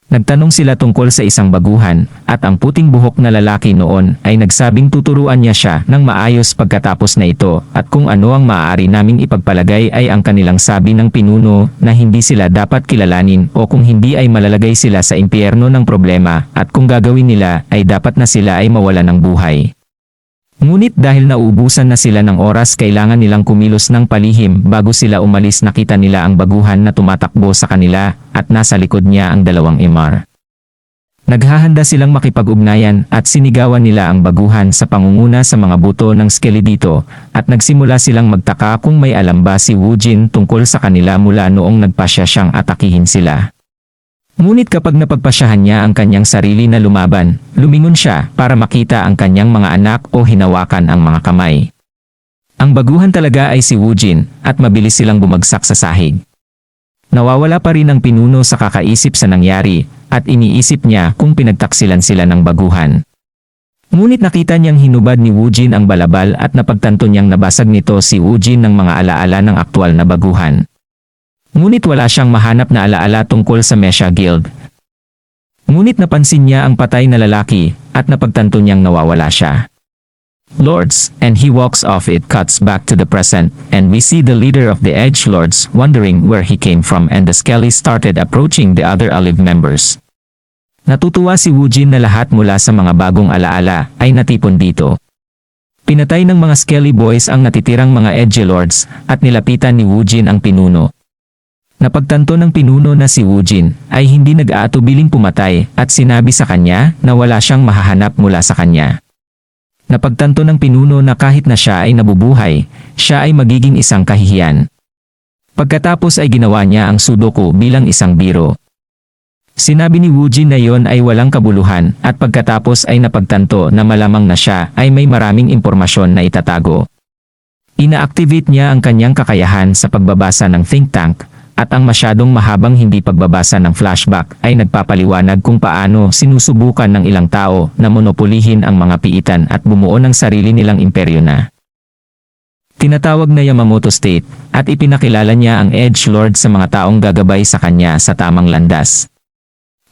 Nagtanong sila tungkol sa isang baguhan at ang puting buhok na lalaki noon ay nagsabing tuturuan niya siya ng maayos pagkatapos na ito at kung ano ang maaari naming ipagpalagay ay ang kanilang sabi ng pinuno na hindi sila dapat kilalanin o kung hindi ay malalagay sila sa impyerno ng problema at kung gagawin nila ay dapat na sila ay mawala ng buhay. Ngunit dahil nauubusan na sila ng oras kailangan nilang kumilos ng palihim bago sila umalis nakita nila ang baguhan na tumatakbo sa kanila at nasa likod niya ang dalawang Mr. Naghahanda silang makipag-ugnayan at sinigawan nila ang baguhan sa pangunguna sa mga buto ng Skeledito at nagsimula silang magtaka kung may alam ba si Woojin tungkol sa kanila mula noong nagpasya siyang atakihin sila. Ngunit kapag napagpasyahan niya ang kanyang sarili na lumaban, lumingon siya para makita ang kanyang mga anak o hinawakan ang mga kamay. Ang baguhan talaga ay si Woojin at mabilis silang bumagsak sa sahig. Nawawala pa rin ang pinuno sa kakaisip sa nangyari at iniisip niya kung pinagtaksilan sila ng baguhan. Ngunit nakita niyang hinubad ni Woojin ang balabal at napagtanto niyang nabasag nito si Woojin ng mga alaala ng aktwal na baguhan. Ngunit wala siyang mahanap na alaala tungkol sa Mesha Guild. Ngunit napansin niya ang patay na lalaki at napagtanto niyang nawawala siya. Lords, and he walks off. It cuts back to the present, and we see the leader of the Edgelords wondering where he came from and the Skelly started approaching the other Alive members. Natutuwa si Woojin na lahat mula sa mga bagong alaala ay natipon dito. Pinatay ng mga Skelly boys ang natitirang mga Edgelords at nilapitan ni Woojin ang pinuno. Napagtanto ng pinuno na si Woojin ay hindi nag-aatubiling pumatay at sinabi sa kanya na wala siyang mahahanap mula sa kanya. Napagtanto ng pinuno na kahit na siya ay nabubuhay, siya ay magiging isang kahihiyan. Pagkatapos ay ginawa niya ang Sudoku bilang isang biro. Sinabi ni Woojin na yon ay walang kabuluhan at pagkatapos ay napagtanto na malamang na siya ay may maraming impormasyon na itatago. Ina-activate niya ang kanyang kakayahan sa pagbabasa ng think tank. At ang masyadong mahabang hindi pagbabasa ng flashback ay nagpapaliwanag kung paano sinusubukan ng ilang tao na monopolihin ang mga piitan at bumuo ng sarili nilang imperyo na tinatawag na Yamamoto State at ipinakilala niya ang Edgelord sa mga taong gagabay sa kanya sa tamang landas.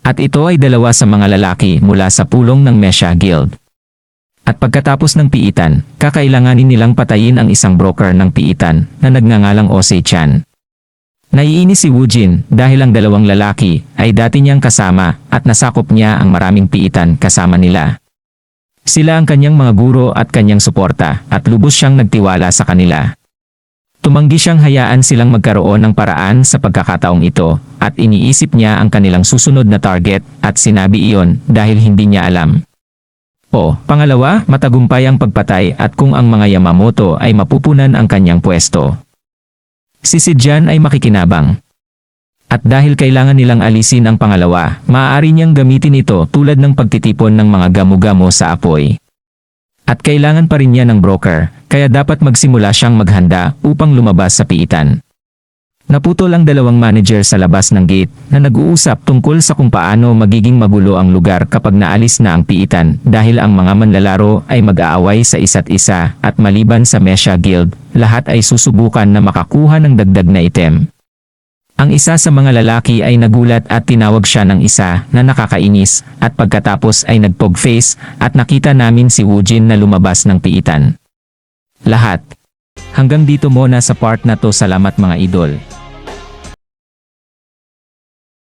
At ito ay dalawa sa mga lalaki mula sa pulong ng Mesha Guild. At pagkatapos ng piitan, kakailanganin nilang patayin ang isang broker ng piitan na nagngangalang Osei-chan. Naiinis si Woojin dahil ang dalawang lalaki ay dati niyang kasama at nasakop niya ang maraming piitan kasama nila. Sila ang kanyang mga guro at kanyang suporta at lubos siyang nagtiwala sa kanila. Tumanggi siyang hayaan silang magkaroon ng paraan sa pagkakataong ito at iniisip niya ang kanilang susunod na target at sinabi iyon dahil hindi niya alam. Pangalawa, matagumpay ang pagpatay at kung ang mga Yamamoto ay mapupunan ang kanyang pwesto. Si Sidjan ay makikinabang. At dahil kailangan nilang alisin ang pangalawa, maaari niyang gamitin ito tulad ng pagtitipon ng mga gamo-gamo sa apoy. At kailangan pa rin niya ng broker, kaya dapat magsimula siyang maghanda upang lumabas sa piitan. Naputol ang dalawang manager sa labas ng gate na nag-uusap tungkol sa kung paano magiging magulo ang lugar kapag naalis na ang piitan dahil ang mga manlalaro ay mag-aaway sa isa't isa at maliban sa Mesha Guild, lahat ay susubukan na makakuha ng dagdag na item. Ang isa sa mga lalaki ay nagulat at tinawag siya ng isa na nakakainis at pagkatapos ay nagpog face at nakita namin si Woojin na lumabas ng piitan. Lahat. Hanggang dito muna sa part na to, salamat mga idol.